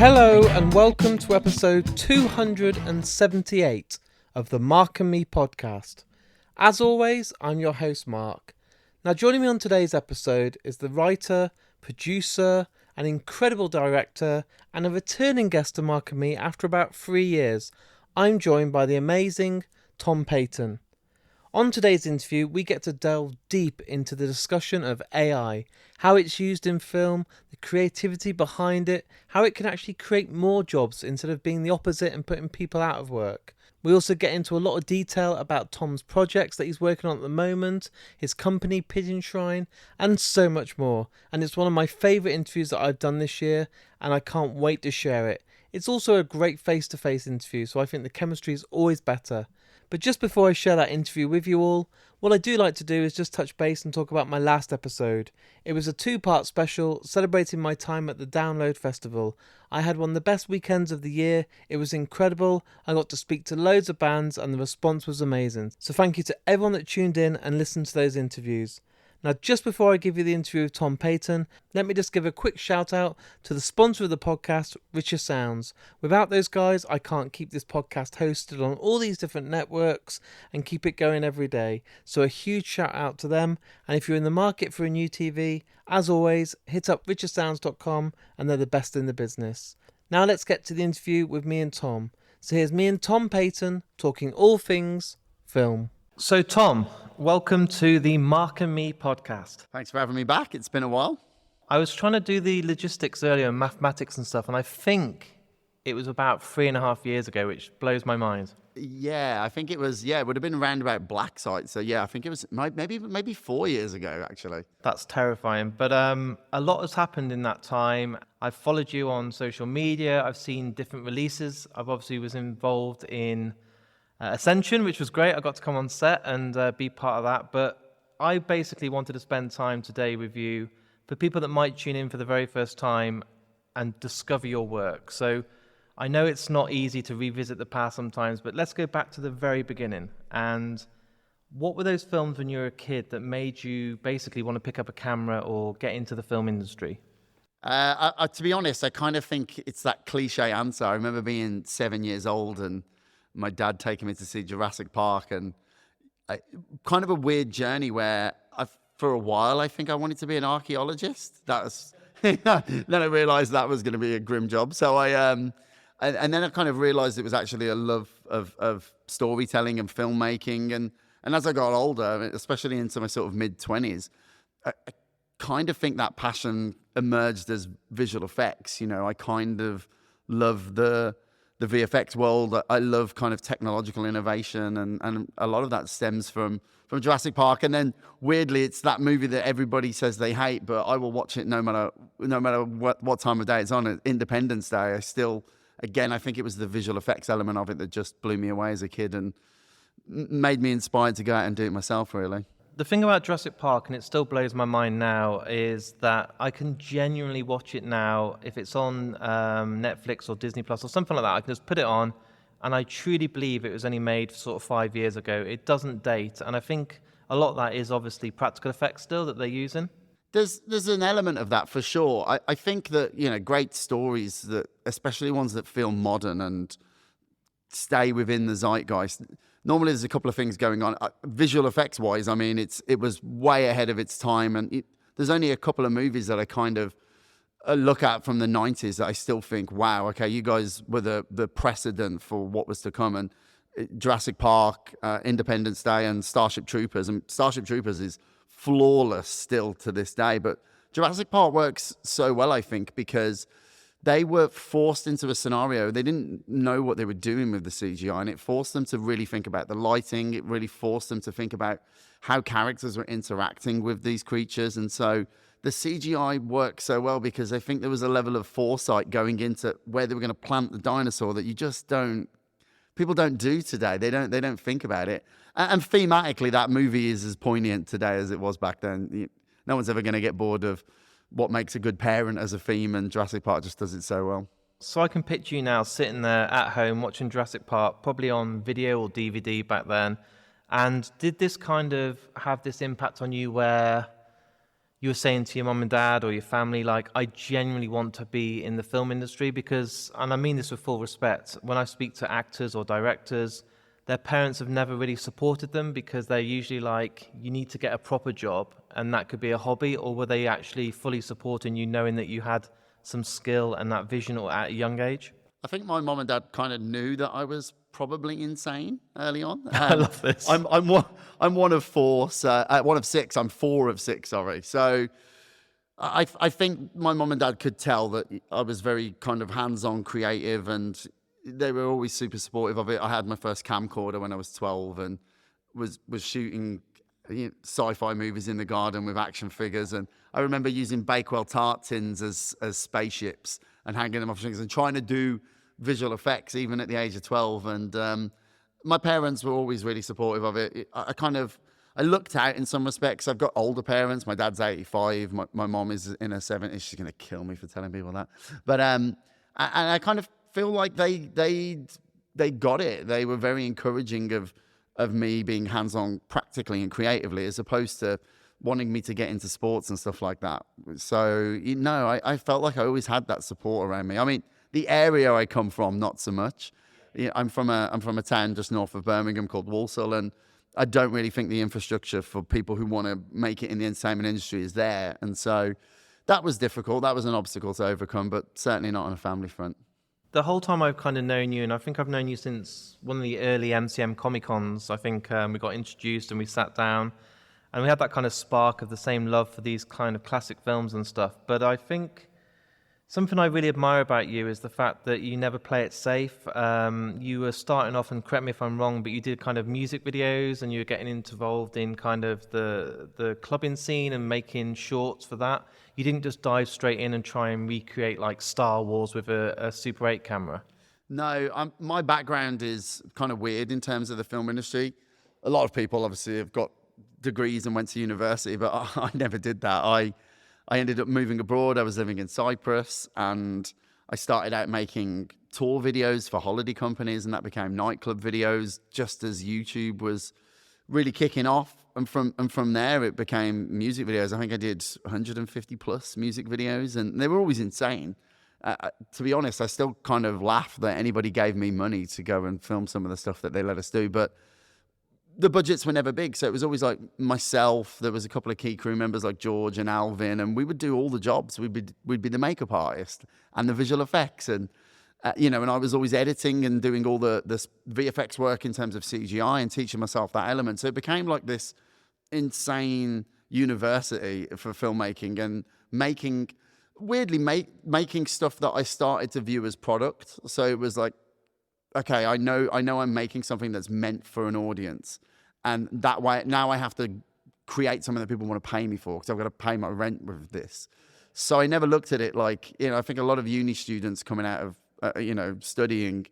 Hello and welcome to episode 278 of the Mark and Me podcast. As always, I'm your host Mark. Now joining me on today's episode is the writer, producer, an incredible director and a returning guest to Mark and Me after about 3 years. I'm joined by the amazing Tom Paton. On today's interview, we get to delve deep into the discussion of AI, how it's used in film, the creativity behind it, how it can actually create more jobs instead of being the opposite and putting people out of work. We also get into a lot of detail about Tom's projects that he's working on at the moment, his company Pigeon Shrine, and so much more. And it's one of my favourite interviews that I've done this year, and I can't wait to share it. It's also a great face-to-face interview, so I think the chemistry is always better. But just before I share that interview with you all, what I do like to do is just touch base and talk about my last episode. It was a 2-part special celebrating my time at the Download Festival. I had one of the best weekends of the year. It was incredible. I got to speak to loads of bands and the response was amazing. So thank you to everyone that tuned in and listened to those interviews. Now, just before I give you the interview with Tom Paton, let me just give a quick shout out to the sponsor of the podcast, Richer Sounds. Without those guys, I can't keep this podcast hosted on all these different networks and keep it going every day. So a huge shout out to them. And if you're in the market for a new TV, as always, hit up richersounds.com and they're the best in the business. Now let's get to the interview with me and Tom. So here's me and Tom Paton talking all things film. So Tom, welcome to the Mark and Me podcast. Thanks for having me back. It's been a while. I was trying to do the logistics earlier, mathematics and stuff, and I think it was about 3.5 years ago, which blows my mind. Yeah, I think it was, it would have been around about Black Site. So yeah, I think it was maybe 4 years ago, actually. That's terrifying. But a lot has happened in that time. I've followed you on social media. I've seen different releases. I've obviously was involved in Ascension, which was great. I got to come on set and be part of that. But I basically wanted to spend time today with you for people that might tune in for the very first time and discover your work. So I know it's not easy to revisit the past sometimes, but let's go back to the very beginning. And what were those films when you were a kid that made you basically want to pick up a camera or get into the film industry? To be honest, I kind of think it's that cliche answer. I remember being 7 years old and my dad taking me to see Jurassic Park, and kind of a weird journey where for a while I think I wanted to be an archaeologist. That was then I realized that was going to be a grim job. So and then I kind of realized it was actually a love of storytelling and filmmaking. And as I got older, especially into my sort of mid-20s, I kind of think that passion emerged as visual effects. You know, I kind of love the VFX world. I love kind of technological innovation, and a lot of that stems from Jurassic Park. And then weirdly, it's that movie that everybody says they hate, but I will watch it no matter what time of day it's on. Independence Day, I think it was the visual effects element of it that just blew me away as a kid and made me inspired to go out and do it myself, really. The thing about Jurassic Park, and it still blows my mind now, is that I can genuinely watch it now. If it's on Netflix or Disney Plus or something like that, I can just put it on, and I truly believe it was only made sort of 5 years ago. It doesn't date, and I think a lot of that is obviously practical effects still that they're using. There's an element of that for sure. I think that, great stories, that especially ones that feel modern and stay within the zeitgeist, normally there's a couple of things going on. Visual effects wise, I mean, it was way ahead of its time, and there's only a couple of movies that I kind of look at from the 90s that I still think, wow, okay, you guys were the precedent for what was to come. And Jurassic Park, Independence Day, and Starship Troopers. And Starship Troopers is flawless still to this day, but Jurassic Park works so well, I think, because they were forced into a scenario. They didn't know what they were doing with the CGI, and it forced them to really think about the lighting. It really forced them to think about how characters were interacting with these creatures. And so the CGI worked so well because I think there was a level of foresight going into where they were going to plant the dinosaur that people don't do today. They don't think about it. And thematically, that movie is as poignant today as it was back then. No one's ever going to get bored of what makes a good parent as a theme, and Jurassic Park just does it so well. So I can picture you now sitting there at home watching Jurassic Park, probably on video or DVD back then. And did this kind of have this impact on you where you were saying to your mum and dad or your family, like, I genuinely want to be in the film industry? Because, and I mean this with full respect, when I speak to actors or directors, their parents have never really supported them because they're usually like, you need to get a proper job and that could be a hobby. Or were they actually fully supporting you, knowing that you had some skill and that vision at a young age? I think my mom and dad kind of knew that I was probably insane early on. I love this. I'm one of four, so one of six. I'm four of six, sorry. So I think my mom and dad could tell that I was very kind of hands-on creative, and they were always super supportive of it. I had my first camcorder when I was 12 and was shooting sci-fi movies in the garden with action figures. And I remember using Bakewell tart tins as spaceships and hanging them off things and trying to do visual effects even at the age of 12. And my parents were always really supportive of it. I looked out in some respects. I've got older parents. My dad's 85. My mom is in her 70s. She's going to kill me for telling people that. But I kind of feel like they got it. They were very encouraging of me being hands-on practically and creatively, as opposed to wanting me to get into sports and stuff like that. So, I felt like I always had that support around me. I mean, the area I come from, not so much. I'm from a town just north of Birmingham called Walsall, and I don't really think the infrastructure for people who want to make it in the entertainment industry is there. And so that was difficult. That was an obstacle to overcome, but certainly not on a family front. The whole time I've kind of known you, and I think I've known you since one of the early MCM Comic-Cons. I think we got introduced and we sat down and we had that kind of spark of the same love for these kind of classic films and stuff. But I think something I really admire about you is the fact that you never play it safe. You were starting off, and correct me if I'm wrong, but you did kind of music videos and you were getting involved in kind of the clubbing scene and making shorts for that. You didn't just dive straight in and try and recreate like Star Wars with a Super 8 camera. No, my background is kind of weird in terms of the film industry. A lot of people obviously have got degrees and went to university, but I never did that. I ended up moving abroad. I was living in Cyprus, and I started out making tour videos for holiday companies, and that became nightclub videos just as YouTube was really kicking off. And from there, it became music videos. I think I did 150 plus music videos, and they were always insane. To be honest, I still kind of laugh that anybody gave me money to go and film some of the stuff that they let us do. But the budgets were never big, so it was always like myself. There was a couple of key crew members like George and Alvin, and we would do all the jobs. We'd be the makeup artist and the visual effects, and and I was always editing and doing all the VFX work in terms of CGI and teaching myself that element. So it became like this insane university for filmmaking and making stuff that I started to view as product. So it was like, okay, I know I'm making something that's meant for an audience, and that way now I have to create something that people want to pay me for, because I've got to pay my rent with this. So I never looked at it like, I think a lot of uni students coming out of studying,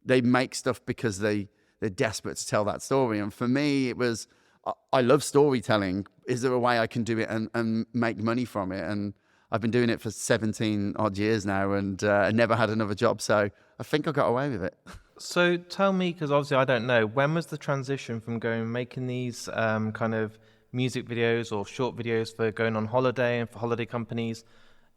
they make stuff because they're desperate to tell that story. And for me, it was, I love storytelling. Is there a way I can do it and make money from it? And I've been doing it for 17 odd years now, and never had another job. So I think I got away with it. So tell me, because obviously I don't know, when was the transition from making these kind of music videos or short videos for going on holiday and for holiday companies?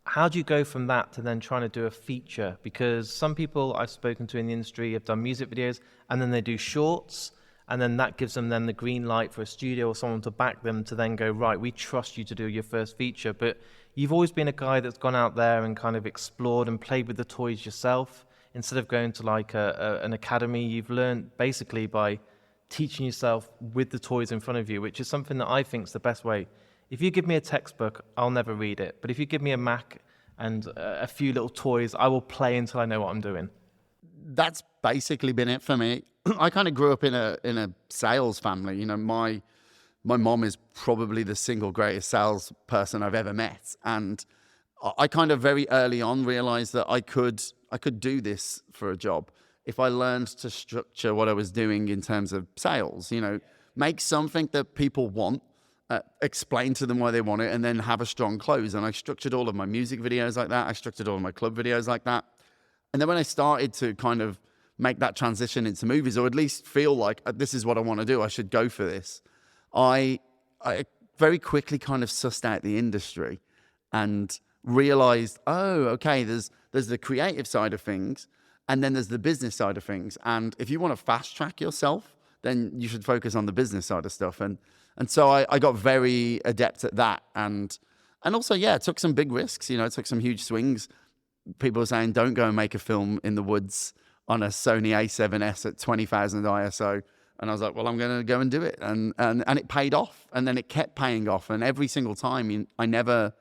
How do you go from that to then trying to do a feature? Because some people I've spoken to in the industry have done music videos and then they do shorts, and then that gives them then the green light for a studio or someone to back them to then go, right, we trust you to do your first feature. But you've always been a guy that's gone out there and kind of explored and played with the toys yourself. Instead of going to like an academy, you've learned basically by teaching yourself with the toys in front of you, which is something that I think is the best way. If you give me a textbook, I'll never read it. But if you give me a Mac and a few little toys, I will play until I know what I'm doing. That's basically been it for me. I kind of grew up in a sales family. My mom is probably the single greatest salesperson I've ever met. And I kind of very early on realized that I could do this for a job if I learned to structure what I was doing in terms of sales. Make something that people want, explain to them why they want it, and then have a strong close. And I structured all of my music videos like that. I structured all of my club videos like that. And then when I started to kind of make that transition into movies, or at least feel like this is what I want to do, I should go for this, I very quickly kind of sussed out the industry and realized, oh, okay, there's the creative side of things, and then there's the business side of things. And if you want to fast track yourself, then you should focus on the business side of stuff. And so I got very adept at that. And also, yeah, it took some big risks. You know, it took some huge swings. People were saying, don't go and make a film in the woods on a Sony A7S at 20,000 ISO. And I was like, well, I'm going to go and do it. And it paid off. And then it kept paying off. And every single time, I never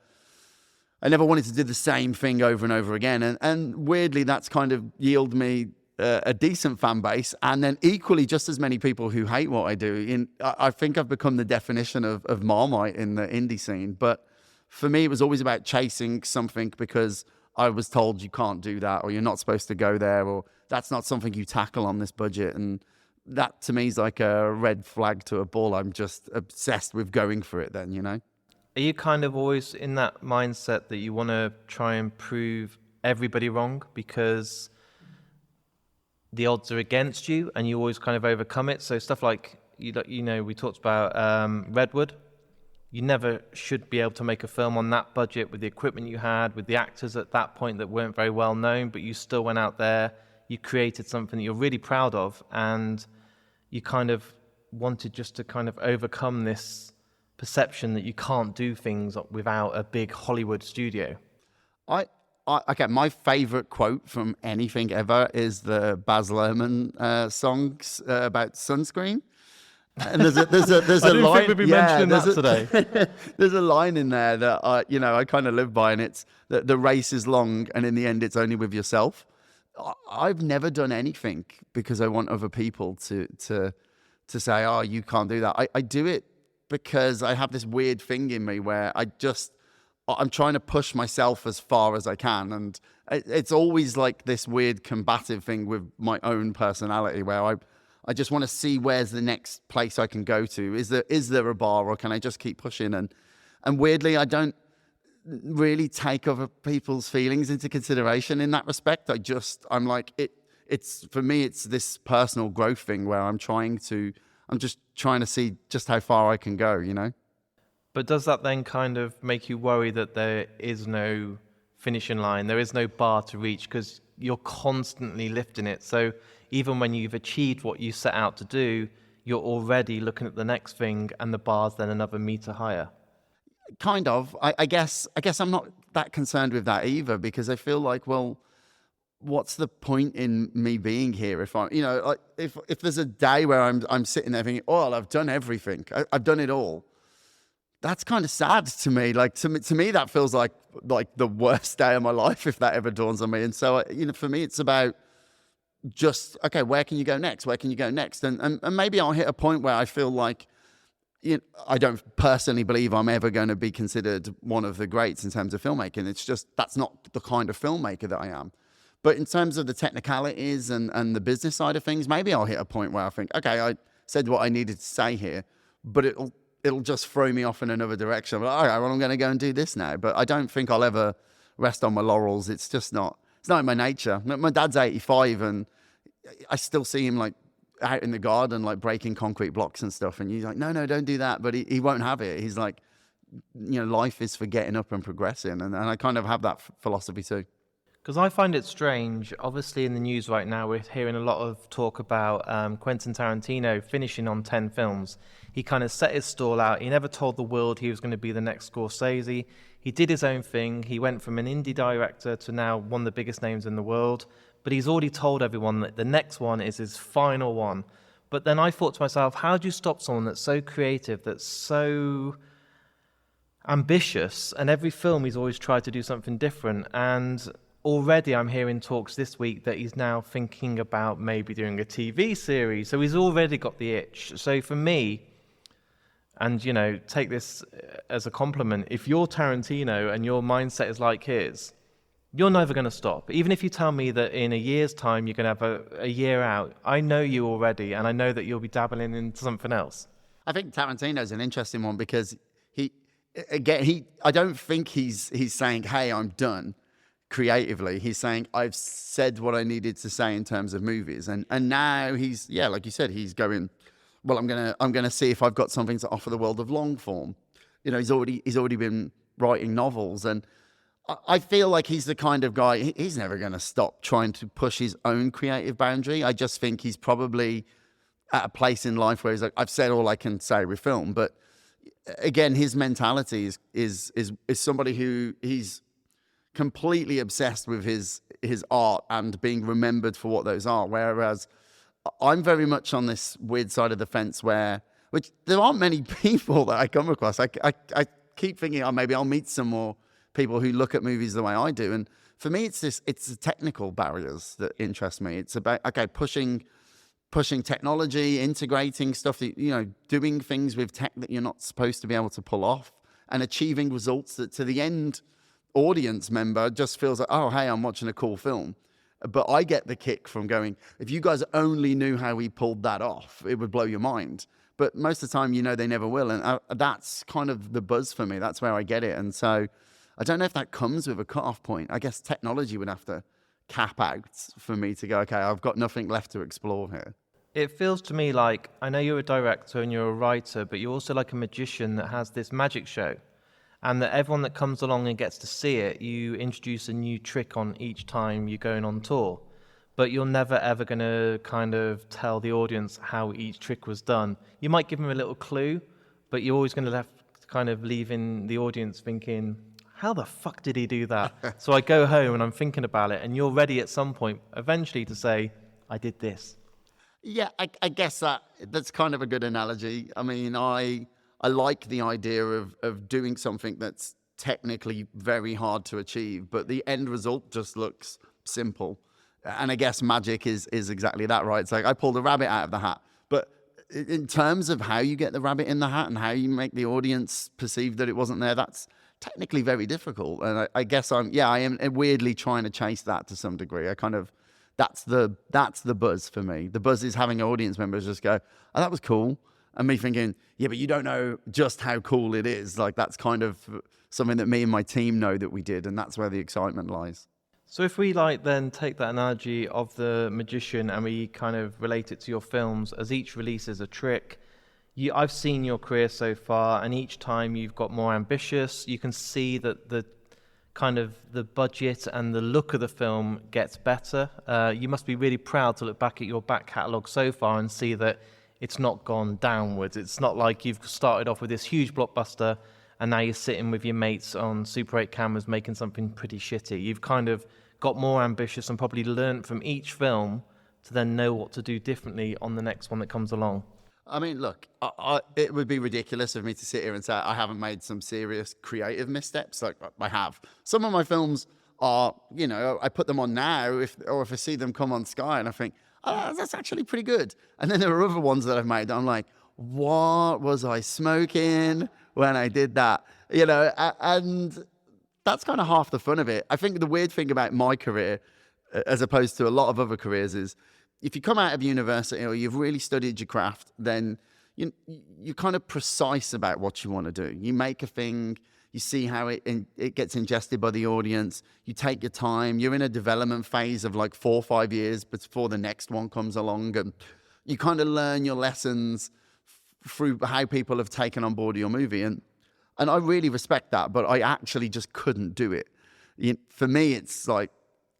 wanted to do the same thing over and over again. And weirdly, that's kind of yielded me a decent fan base. And then equally, just as many people who hate what I do. I think I've become the definition of Marmite in the indie scene. But for me, it was always about chasing something because I was told you can't do that, or you're not supposed to go there, or that's not something you tackle on this budget. And that to me is like a red flag to a bull. I'm just obsessed with going for it then, you know? Are you kind of always in that mindset that you want to try and prove everybody wrong because the odds are against you and you always kind of overcome it? So stuff like, you know, we talked about Redwood. You never should be able to make a film on that budget with the equipment you had, with the actors at that point that weren't very well known, but you still went out there, you created something that you're really proud of, and you kind of wanted just to kind of overcome this perception that you can't do things without a big Hollywood studio. Okay, my favorite quote from anything ever is the Baz Luhrmann songs about sunscreen. And there's a line. Think we'd be mentioning that today. There's a line in there that I kind of live by, and it's that the race is long, and in the end, it's only with yourself. I've never done anything because I want other people to say, oh, you can't do that. I do it because I have this weird thing in me where I'm trying to push myself as far as I can, and it's always like this weird combative thing with my own personality where I just want to see where's the next place I can go to. Is there a bar, or can I just keep pushing? And weirdly, I don't really take other people's feelings into consideration in that respect. I'm like, it's for me, it's this personal growth thing where I'm just trying to see just how far I can go, you know? But does that then kind of make you worry that there is no finishing line, there is no bar to reach, because you're constantly lifting it? So even when you've achieved what you set out to do, you're already looking at the next thing, and the bar's then another meter higher. Kind of. I guess I'm not that concerned with that either, because I feel like, well, what's the point in me being here if like if there's a day where I'm sitting there thinking, oh, I've done everything, I've done it all. That's kind of sad to me. Like to me, that feels like the worst day of my life if that ever dawns on me. And so, for me, it's about just, okay, where can you go next? Where can you go next? And maybe I'll hit a point where I feel like, I don't personally believe I'm ever going to be considered one of the greats in terms of filmmaking. It's just, that's not the kind of filmmaker that I am. But in terms of the technicalities and the business side of things, maybe I'll hit a point where I think, okay, I said what I needed to say here, but it'll just throw me off in another direction. I'm like, all right, well, I'm going to go and do this now. But I don't think I'll ever rest on my laurels. It's just not, it's not in my nature. My dad's 85 and I still see him like out in the garden, like breaking concrete blocks and stuff. And he's like, no, don't do that. But he won't have it. He's like, life is for getting up and progressing. And I kind of have that philosophy too. Because I find it strange, obviously in the news right now, we're hearing a lot of talk about Quentin Tarantino finishing on 10 films. He kind of set his stall out. He never told the world he was going to be the next Scorsese. He did his own thing. He went from an indie director to now one of the biggest names in the world. But he's already told everyone that the next one is his final one. But then I thought to myself, how do you stop someone that's so creative, that's so ambitious, and every film he's always tried to do something different? And already I'm hearing talks this week that he's now thinking about maybe doing a TV series. So he's already got the itch. So for me, and take this as a compliment, if you're Tarantino and your mindset is like his, you're never going to stop. Even if you tell me that in a year's time you're going to have a year out, I know you already, and I know that you'll be dabbling into something else. I think Tarantino's an interesting one because I don't think he's saying, hey, I'm done creatively. He's saying, I've said what I needed to say in terms of movies. And now he's, like you said, he's going, well, I'm gonna see if I've got something to offer the world of long form. he's already been writing novels, and I feel like he's the kind of guy, he's never going to stop trying to push his own creative boundary. I just think he's probably at a place in life where he's like, I've said all I can say with film. But again, his mentality is somebody who he's completely obsessed with his art and being remembered for what those are. Whereas I'm very much on this weird side of the fence which there aren't many people that I come across. I keep thinking, oh, maybe I'll meet some more people who look at movies the way I do. And for me, it's the technical barriers that interest me. It's about, okay, pushing technology, integrating stuff that, doing things with tech that you're not supposed to be able to pull off, and achieving results that to the end audience member just feels like, oh, hey, I'm watching a cool film. But I get the kick from going, if you guys only knew how we pulled that off, it would blow your mind. But most of the time, they never will. And that's kind of the buzz for me. That's where I get it. And so I don't know if that comes with a cutoff point. I guess technology would have to cap out for me to go, okay, I've got nothing left to explore here. It feels to me like, I know you're a director and you're a writer, but you're also like a magician that has this magic show. And that everyone that comes along and gets to see it, you introduce a new trick on each time you're going on tour. But you're never, ever going to kind of tell the audience how each trick was done. You might give them a little clue, but you're always going to have to kind of leaving the audience thinking, how the fuck did he do that? So I go home and I'm thinking about it, and you're ready at some point eventually to say, I did this. Yeah, I guess that's kind of a good analogy. I mean, I like the idea of doing something that's technically very hard to achieve, but the end result just looks simple. And I guess magic is exactly that, right? It's like I pulled a rabbit out of the hat. But in terms of how you get the rabbit in the hat and how you make the audience perceive that it wasn't there, that's technically very difficult. And I guess I am weirdly trying to chase that to some degree. That's the buzz for me. The buzz is having audience members just go, oh, that was cool. And me thinking, yeah, but you don't know just how cool it is. Like, that's kind of something that me and my team know that we did, and that's where the excitement lies. So if we then take that analogy of the magician and we kind of relate it to your films, as each releases a trick, I've seen your career so far, and each time you've got more ambitious. You can see that the kind of the budget and the look of the film gets better. You must be really proud to look back at your back catalogue so far and see that it's not gone downwards. It's not like you've started off with this huge blockbuster and now you're sitting with your mates on Super 8 cameras making something pretty shitty. You've kind of got more ambitious and probably learned from each film to then know what to do differently on the next one that comes along. I mean, look, it would be ridiculous of me to sit here and say I haven't made some serious creative missteps. Like, I have. Some of my films are, I put them on now, if I see them come on Sky and I think, oh, that's actually pretty good. And then there are other ones that I've made that I'm like, what was I smoking when I did that? And that's kind of half the fun of it. I think the weird thing about my career, as opposed to a lot of other careers, is if you come out of university or you've really studied your craft, then you're kind of precise about what you want to do. You make a thing, you see how it gets ingested by the audience, you take your time, you're in a development phase of like 4 or 5 years before the next one comes along, and you kind of learn your lessons through how people have taken on board your movie. And I really respect that, but I actually just couldn't do it. For me, it's like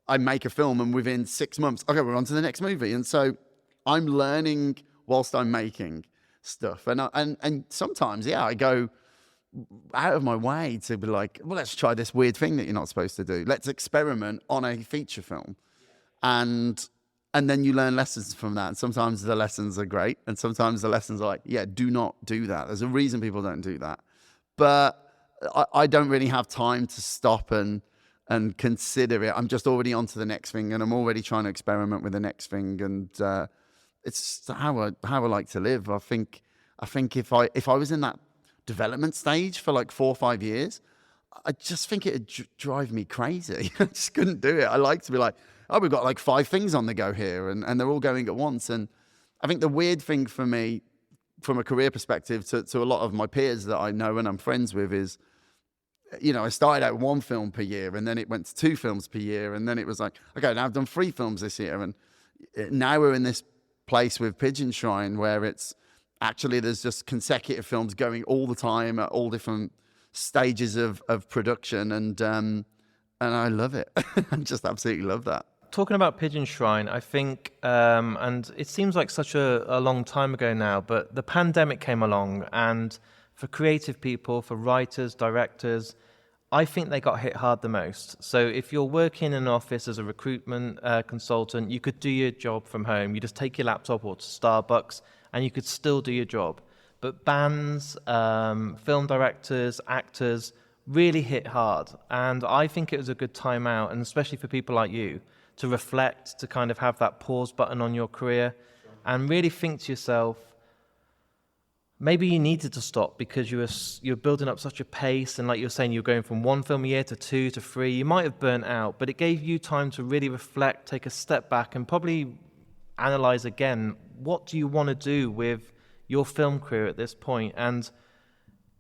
I make a film and within 6 months, okay, we're on to the next movie. And so I'm learning whilst I'm making stuff. And sometimes, I go out of my way to be like, well, let's try this weird thing that you're not supposed to do. Let's experiment on a feature film. And then you learn lessons from that. And sometimes the lessons are great. And sometimes the lessons are like, do not do that. There's a reason people don't do that. But I don't really have time to stop and consider it. I'm just already on to the next thing, and I'm already trying to experiment with the next thing. And it's how I like to live. I think if I was in that development stage for like 4 or 5 years, I just think it'd drive me crazy. I just couldn't do it. I like to be like, oh, we've got like 5 things on the go here, and they're all going at once. And I think the weird thing for me, from a career perspective, to a lot of my peers that I know and I'm friends with, is, I started out 1 film per year, and then it went to 2 films per year, and then it was like, okay, now I've done 3 films this year, and now we're in this place with Pigeon Shrine where it's actually there's just consecutive films going all the time at all different stages of production, and I love it. I just absolutely love that. Talking about Pigeon Shrine, I think, and it seems like such a long time ago now, but the pandemic came along, and for creative people, for writers, directors, I think they got hit hard the most. So if you're working in an office as a recruitment consultant, you could do your job from home. You just take your laptop or to Starbucks, and you could still do your job. But bands, film directors, actors really hit hard. And I think it was a good time out, and especially for people like you, to reflect, to kind of have that pause button on your career and really think to yourself, maybe you needed to stop because you're building up such a pace, and like you're saying, you're going from 1 film a year to 2 to 3. You might have burnt out, but it gave you time to really reflect, take a step back, and probably analyze again, what do you want to do with your film career at this point? And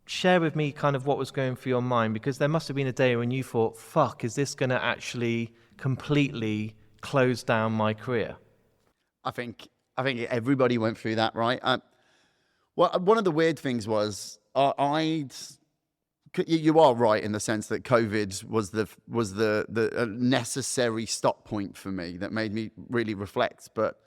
share with me kind of what was going through your mind, because there must have been a day when you thought, fuck, is this going to actually completely close down my career? I think everybody went through that, right? Well, one of the weird things was you are right in the sense that COVID was the necessary stop point for me that made me really reflect. But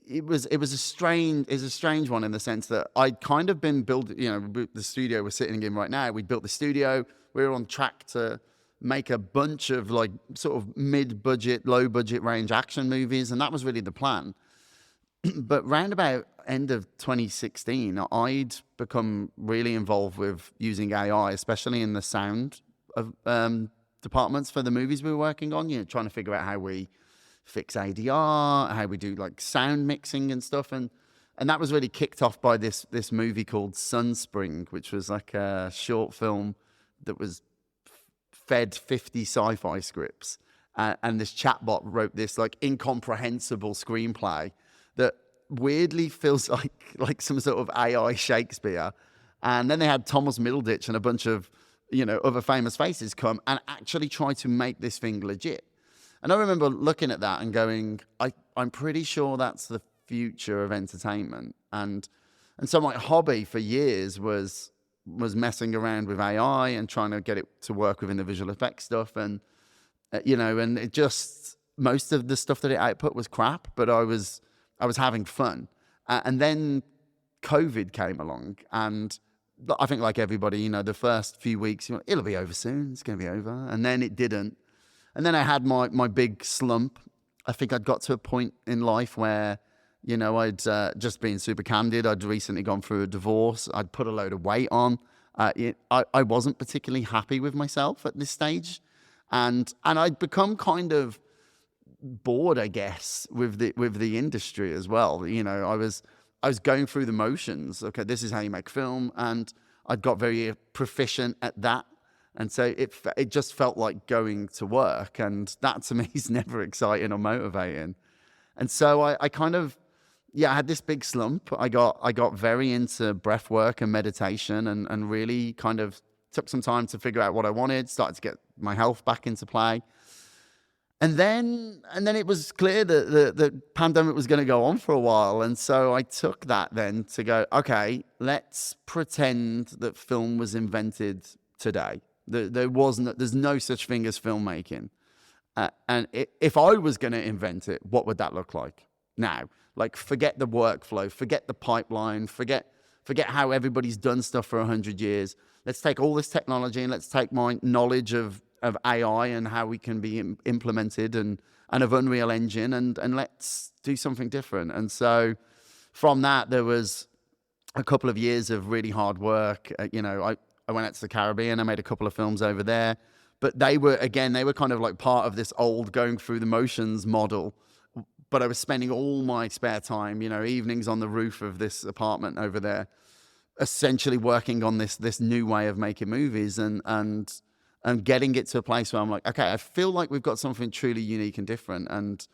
it was a strange one in the sense that I'd kind of been building, the studio we're sitting in right now. We built the studio. We were on track to make a bunch of like sort of mid-budget, low-budget range action movies, and that was really the plan. But round about end of 2016, I'd become really involved with using AI, especially in the sound of departments for the movies we were working on. Trying to figure out how we fix ADR, how we do like sound mixing and stuff, and that was really kicked off by this movie called Sunspring, which was like a short film that was fed 50 sci-fi scripts, and this chatbot wrote this like incomprehensible screenplay that weirdly feels like some sort of AI Shakespeare. And then they had Thomas Middleditch and a bunch of other famous faces come and actually try to make this thing legit. And I remember looking at that and going, I'm pretty sure that's the future of entertainment. And so my hobby for years was messing around with AI and trying to get it to work within the visual effects stuff. And, and it just, most of the stuff that it output was crap, but I was having fun. And then COVID came along, and I think like everybody, the first few weeks, it'll be over soon, it's going to be over. And then it didn't. And then I had my big slump. I think I'd got to a point in life where, I'd just been super candid. I'd recently gone through a divorce. I'd put a load of weight on. I wasn't particularly happy with myself at this stage. And I'd become kind of bored, I guess, with the industry as well. I was going through the motions. Okay, this is how you make film, and I'd got very proficient at that, and so it just felt like going to work, and that to me is never exciting or motivating. And so I kind of I had this big slump. I got very into breath work and meditation, and really kind of took some time to figure out what I wanted. Started to get my health back into play. And then it was clear that the pandemic was going to go on for a while. And so I took that then to go, okay, let's pretend that film was invented today. There's no such thing as filmmaking. And if I was going to invent it, what would that look like now? Like, forget the workflow, forget the pipeline, forget how everybody's done stuff for 100 years. Let's take all this technology and let's take my knowledge of AI and how we can be implemented and of Unreal Engine and let's do something different. And so from that, there was a couple of years of really hard work. I went out to the Caribbean. I made a couple of films over there, but they were kind of like part of this old going through the motions model. But I was spending all my spare time, evenings on the roof of this apartment over there, essentially working on this new way of making movies and getting it to a place where I'm like, okay, I feel like we've got something truly unique and different. And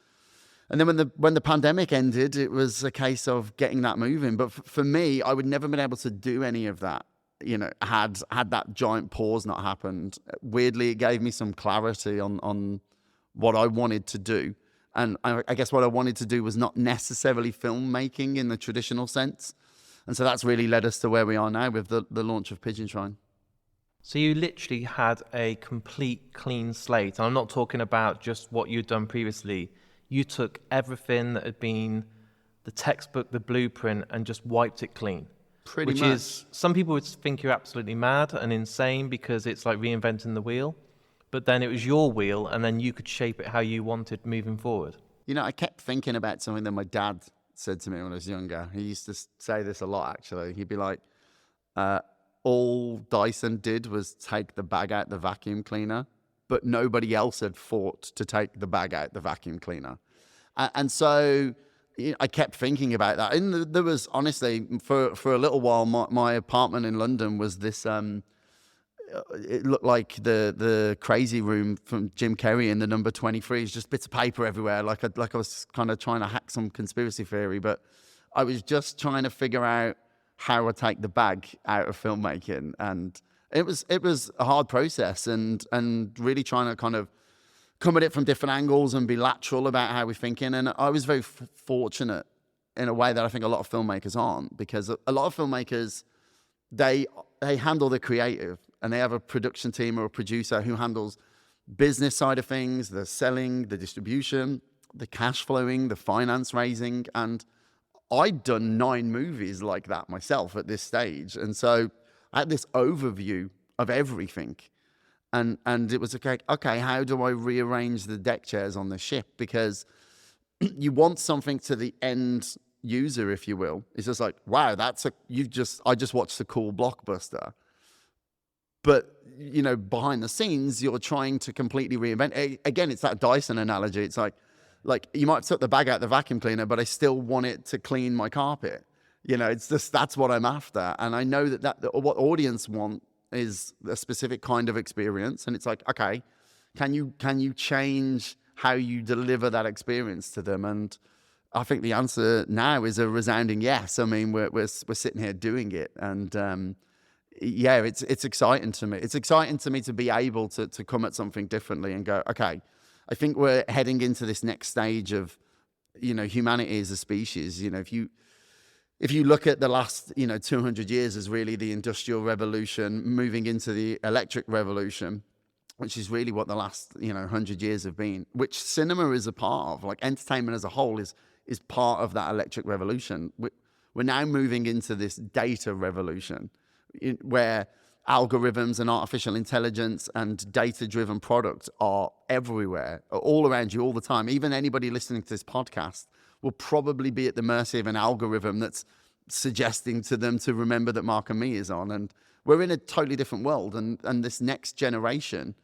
then when the pandemic ended, it was a case of getting that moving. But for me, I would never been able to do any of that, had that giant pause not happened. Weirdly, it gave me some clarity on what I wanted to do. And I guess what I wanted to do was not necessarily filmmaking in the traditional sense. And so that's really led us to where we are now with the launch of Pigeon Shrine. So you literally had a complete clean slate. And I'm not talking about just what you'd done previously. You took everything that had been the textbook, the blueprint, and just wiped it clean. Pretty Which much. is, some people would think you're absolutely mad and insane because it's like reinventing the wheel. But then it was your wheel, and then you could shape it how you wanted moving forward. You know, I kept thinking about something that my dad said to me when I was younger. He used to say this a lot, actually. He'd be like, all Dyson did was take the bag out the vacuum cleaner, but nobody else had fought to take the bag out the vacuum cleaner. And so I kept thinking about that. And there was, honestly, for a little while, my apartment in London was this... it looked like the crazy room from Jim Carrey in the number 23. It's just bits of paper everywhere, like I was kind of trying to hack some conspiracy theory. But I was just trying to figure out how I take the bag out of filmmaking, and it was a hard process, and really trying to kind of come at it from different angles and be lateral about how we're thinking. And I was very fortunate in a way that I think a lot of filmmakers aren't, because a lot of filmmakers, they handle the creative, and they have a production team or a producer who handles business side of things, the selling, the distribution, the cash flowing, the finance raising. And I'd done 9 movies like that myself at this stage. And so I had this overview of everything. And it was okay, how do I rearrange the deck chairs on the ship? Because you want something to the end user, if you will. It's just like, wow, I just watched a cool blockbuster. But, you know, behind the scenes, you're trying to completely reinvent. Again, it's that Dyson analogy. It's like you might have took the bag out the vacuum cleaner, but I still want it to clean my carpet. You know, it's just, that's what I'm after. And I know that what audience want is a specific kind of experience. And it's like, okay, can you change how you deliver that experience to them? And I think the answer now is a resounding yes. I mean, we're sitting here doing it. And, yeah, it's exciting to me. It's exciting to me to be able to come at something differently and go, okay, I think we're heading into this next stage of, you know, humanity as a species. You know, if you look at the last, 200 years as really the Industrial Revolution, moving into the electric revolution, which is really what the last, 100 years have been, which cinema is a part of. Like, entertainment as a whole is part of that electric revolution. We're now moving into this data revolution, where algorithms and artificial intelligence and data-driven products are everywhere, all around you, all the time. Even anybody listening to this podcast will probably be at the mercy of an algorithm that's suggesting to them to remember that Mark and Me is on. And we're in a totally different world. And this next generation,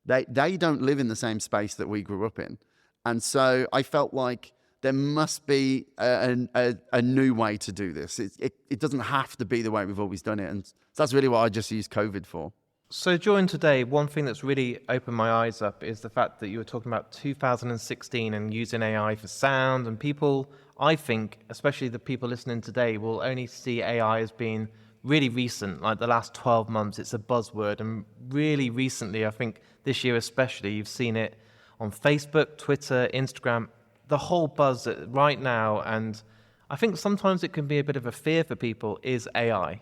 they don't live in the same space that we grew up in. And so I felt like there must be a new way to do this. It doesn't have to be the way we've always done it. And that's really what I just used COVID for. So during today, one thing that's really opened my eyes up is the fact that you were talking about 2016 and using AI for sound. And people, I think, especially the people listening today, will only see AI as being really recent, like the last 12 months. It's a buzzword. And really recently, I think this year especially, you've seen it on Facebook, Twitter, Instagram, the whole buzz right now. And I think sometimes it can be a bit of a fear for people is AI.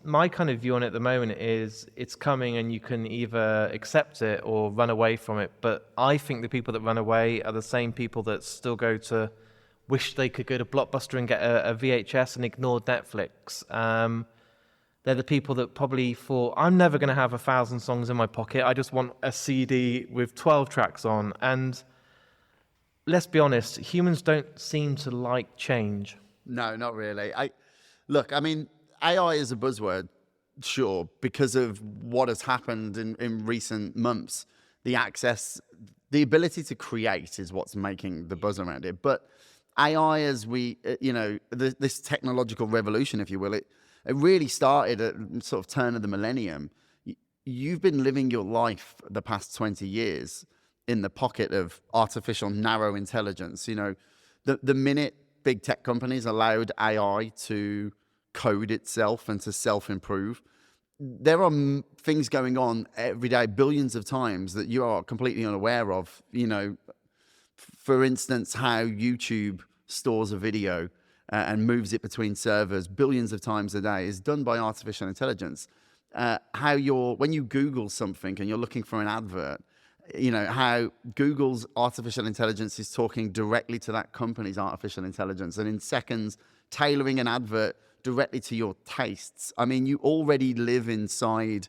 My kind of view on it at the moment is it's coming and you can either accept it or run away from it. But I think the people that run away are the same people that still go to wish they could go to Blockbuster and get a VHS and ignored Netflix. They're the people that probably thought, I'm never going to have 1,000 songs in my pocket. I just want a CD with 12 tracks on. And let's be honest, humans don't seem to like change. No, not really. I mean, AI is a buzzword, sure, because of what has happened in recent months. The ability to create is what's making the buzz around it. But AI, as this technological revolution, if you will, it really started at sort of turn of the millennium. You've been living your life the past 20 years in the pocket of artificial narrow intelligence. The minute big tech companies allowed AI to code itself and to self-improve, there are things going on every day, billions of times, that you are completely unaware of. For instance, how YouTube stores a video and moves it between servers billions of times a day is done by artificial intelligence. When you Google something and you're looking for an advert, how Google's artificial intelligence is talking directly to that company's artificial intelligence, and in seconds tailoring an advert directly to your tastes. I mean, you already live inside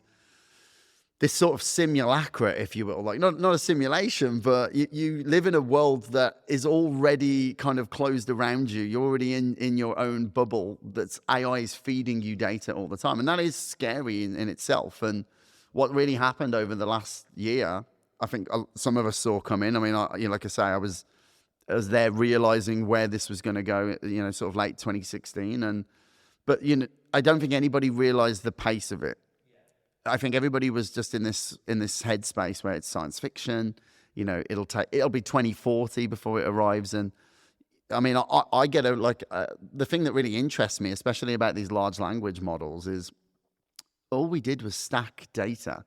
this sort of simulacra, if you will, like not a simulation, but you live in a world that is already kind of closed around you. You're already in your own bubble. That's AI is feeding you data all the time. And that is scary in itself. And what really happened over the last year, I think some of us saw come in. I mean, like I say, I was there realizing where this was going to go, sort of late 2016. But I don't think anybody realized the pace of it. I think everybody was just in this headspace where it's science fiction. It'll be 2040 before it arrives. And I mean, I get the thing that really interests me, especially about these large language models, is all we did was stack data.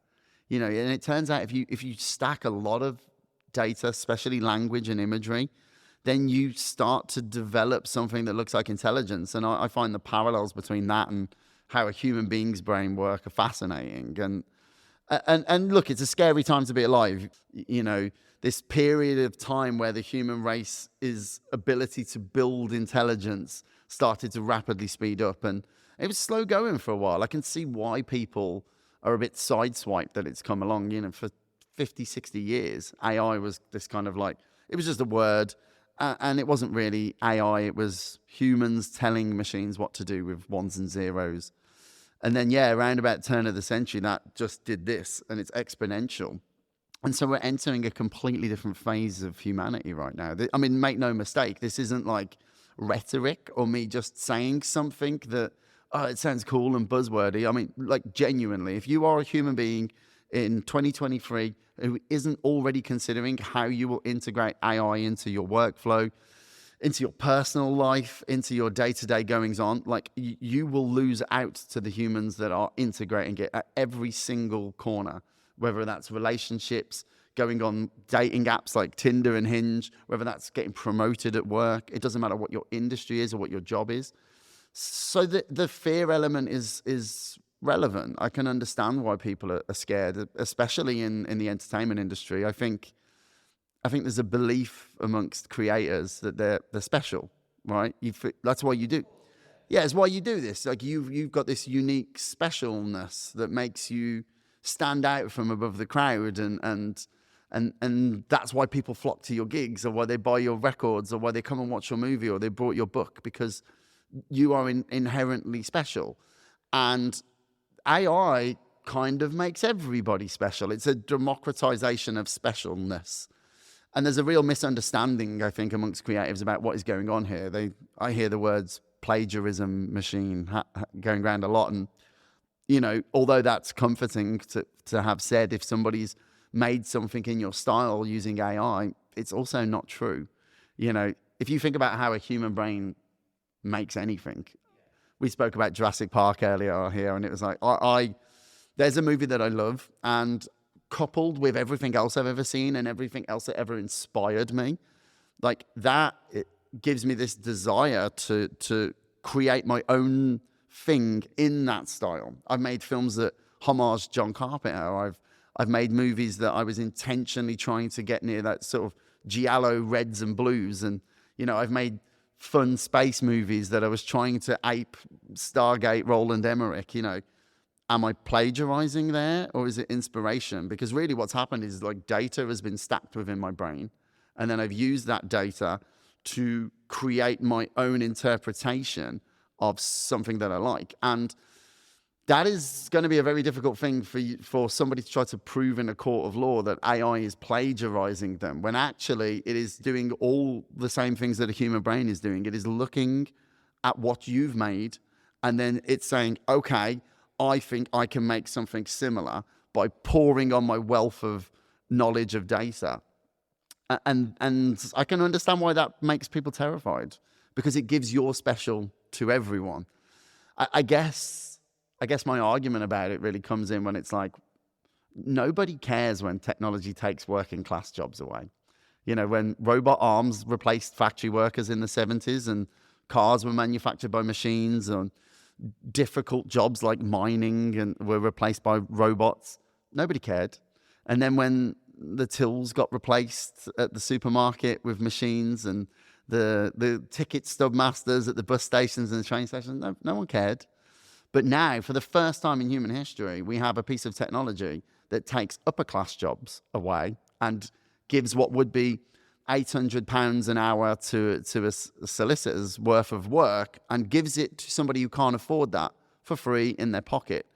And it turns out if you stack a lot of data, especially language and imagery, then you start to develop something that looks like intelligence. And I find the parallels between that and how a human being's brain work are fascinating. And look, it's a scary time to be alive. This period of time where the human race's ability to build intelligence started to rapidly speed up, and it was slow going for a while. I can see why people are a bit sideswiped that it's come along. For 50, 60 years, AI was this kind of it was just a word, and it wasn't really AI. It was humans telling machines what to do with ones and zeros. And then, around about turn of the century, that just did this, and it's exponential. And so we're entering a completely different phase of humanity right now. I mean, make no mistake, this isn't like rhetoric or me just saying something that, it sounds cool and buzzwordy. I mean, genuinely, if you are a human being in 2023 who isn't already considering how you will integrate AI into your workflow, into your personal life, into your day-to-day goings on, you will lose out to the humans that are integrating it at every single corner, whether that's relationships, going on dating apps like Tinder and Hinge, whether that's getting promoted at work. It doesn't matter what your industry is or what your job is. So the fear element is relevant. I can understand why people are scared, especially in the entertainment industry. I think there's a belief amongst creators that they're special, right? That's why you do. Yeah, it's why you do this. You've got this unique specialness that makes you stand out from above the crowd, and that's why people flock to your gigs, or why they buy your records, or why they come and watch your movie, or they bought your book, because you are inherently special. And AI kind of makes everybody special. It's a democratization of specialness. And there's a real misunderstanding, I think, amongst creatives about what is going on here. I hear the words plagiarism machine going around a lot. And, although that's comforting to have said, if somebody's made something in your style using AI, it's also not true. If you think about how a human brain makes anything, we spoke about Jurassic Park earlier here, and it was there's a movie that I love, and coupled with everything else I've ever seen and everything else that ever inspired me, it gives me this desire to create my own thing in that style. I've made films that homage John Carpenter. I've made movies that I was intentionally trying to get near that sort of giallo reds and blues, and I've made fun space movies that I was trying to ape Stargate Roland Emmerich. Am I plagiarizing there, or is it inspiration? Because really what's happened is data has been stacked within my brain, and then I've used that data to create my own interpretation of something that I like. And that is going to be a very difficult thing for somebody to try to prove in a court of law that AI is plagiarizing them, when actually it is doing all the same things that a human brain is doing. It is looking at what you've made, and then it's saying, okay, I think I can make something similar by pouring on my wealth of knowledge of data. And I can understand why that makes people terrified, because it gives your special to everyone. I guess I guess my argument about it really comes in when it's like, nobody cares when technology takes working class jobs away. You know, when robot arms replaced factory workers in the 70s and cars were manufactured by machines, and difficult jobs like mining and were replaced by robots, nobody cared. And then when the tills got replaced at the supermarket with machines, and the ticket stub masters at the bus stations and the train stations, no one cared. But now, for the first time in human history, we have a piece of technology that takes upper class jobs away and gives what would be £800 an hour to a solicitor's worth of work, and gives it to somebody who can't afford that for free in their pocket.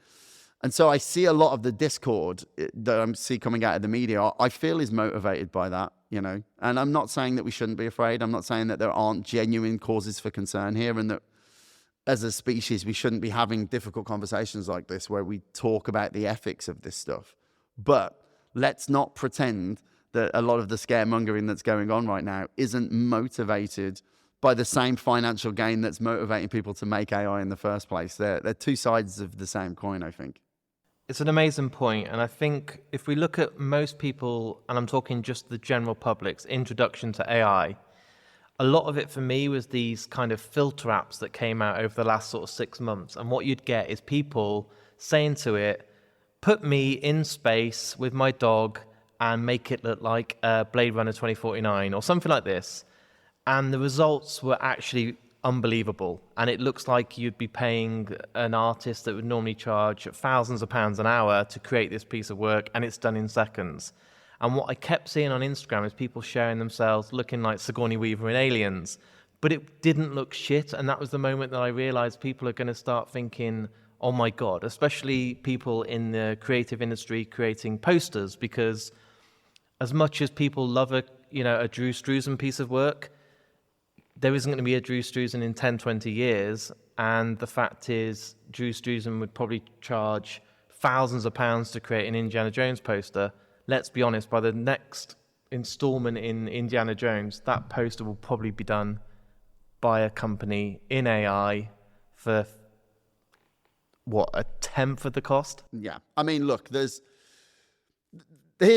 And so I see a lot of the discord that I see coming out of the media, I feel is motivated by that, you know. And I'm not saying that we shouldn't be afraid. I'm not saying that there aren't genuine causes for concern here, and that as a species we shouldn't be having difficult conversations like this where we talk about the ethics of this stuff. But let's not pretend that a lot of the scaremongering that's going on right now isn't motivated by the same financial gain that's motivating people to make AI in the first place. They're two sides of the same coin, I think. It's an amazing point, and I think if we look at most people, and I'm talking just the general public's introduction to AI, a lot of it for me was these kind of filter apps that came out over the last sort of 6 months. And what you'd get is people saying to it, put me in space with my dog and make it look like Blade Runner 2049 or something like this. And the results were actually unbelievable. And it looks like you'd be paying an artist that would normally charge thousands of pounds an hour to create this piece of work, and it's done in seconds. And what I kept seeing on Instagram is people sharing themselves looking like Sigourney Weaver in Aliens, but it didn't look shit. And that was the moment that I realized people are going to start thinking, oh my God, especially people in the creative industry creating posters, because as much as people love a Drew Struzan piece of work, there isn't going to be a Drew Struzan in 10, 20 years. And the fact is, Drew Struzan would probably charge thousands of pounds to create an Indiana Jones poster. Let's be honest, by the next installment in Indiana Jones, that poster will probably be done by a company in AI for, what, a tenth of the cost? Yeah. I mean, look, here's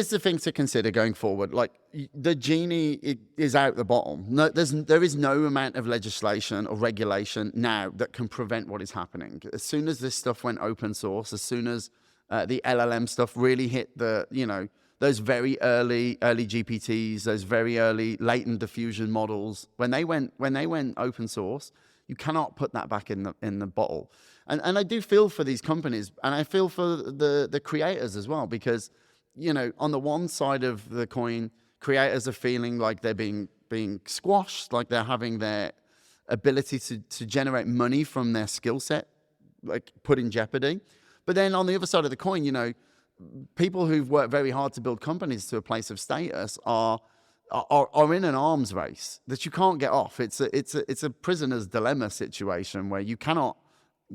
the thing to consider going forward. Like, the genie is out the bottom. No, there is no amount of legislation or regulation now that can prevent what is happening. As soon as this stuff went open source, as soon as the LLM stuff really hit those very early GPTs, those very early latent diffusion models, when they went open source, you cannot put that back in the bottle. And I do feel for these companies, and I feel for the creators as well, because, you know, on the one side of the coin, creators are feeling like they're being squashed, like they're having their ability to generate money from their skill set like put in jeopardy. But then on the other side of the coin, you know, people who've worked very hard to build companies to a place of status are in an arms race that you can't get off. It's a prisoner's dilemma situation where you cannot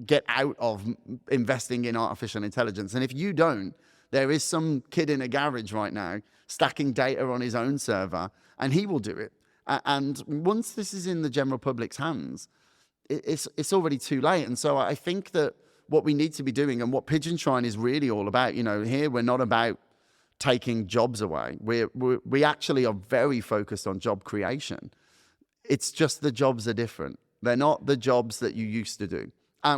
get out of investing in artificial intelligence. And if you don't, there is some kid in a garage right now stacking data on his own server, and he will do it. And once this is in the general public's hands, it's already too late. And so I think that what we need to be doing, and what Pigeon Shrine is really all about, you know, here we're not about taking jobs away. We actually are very focused on job creation. It's just the jobs are different. They're not the jobs that you used to do.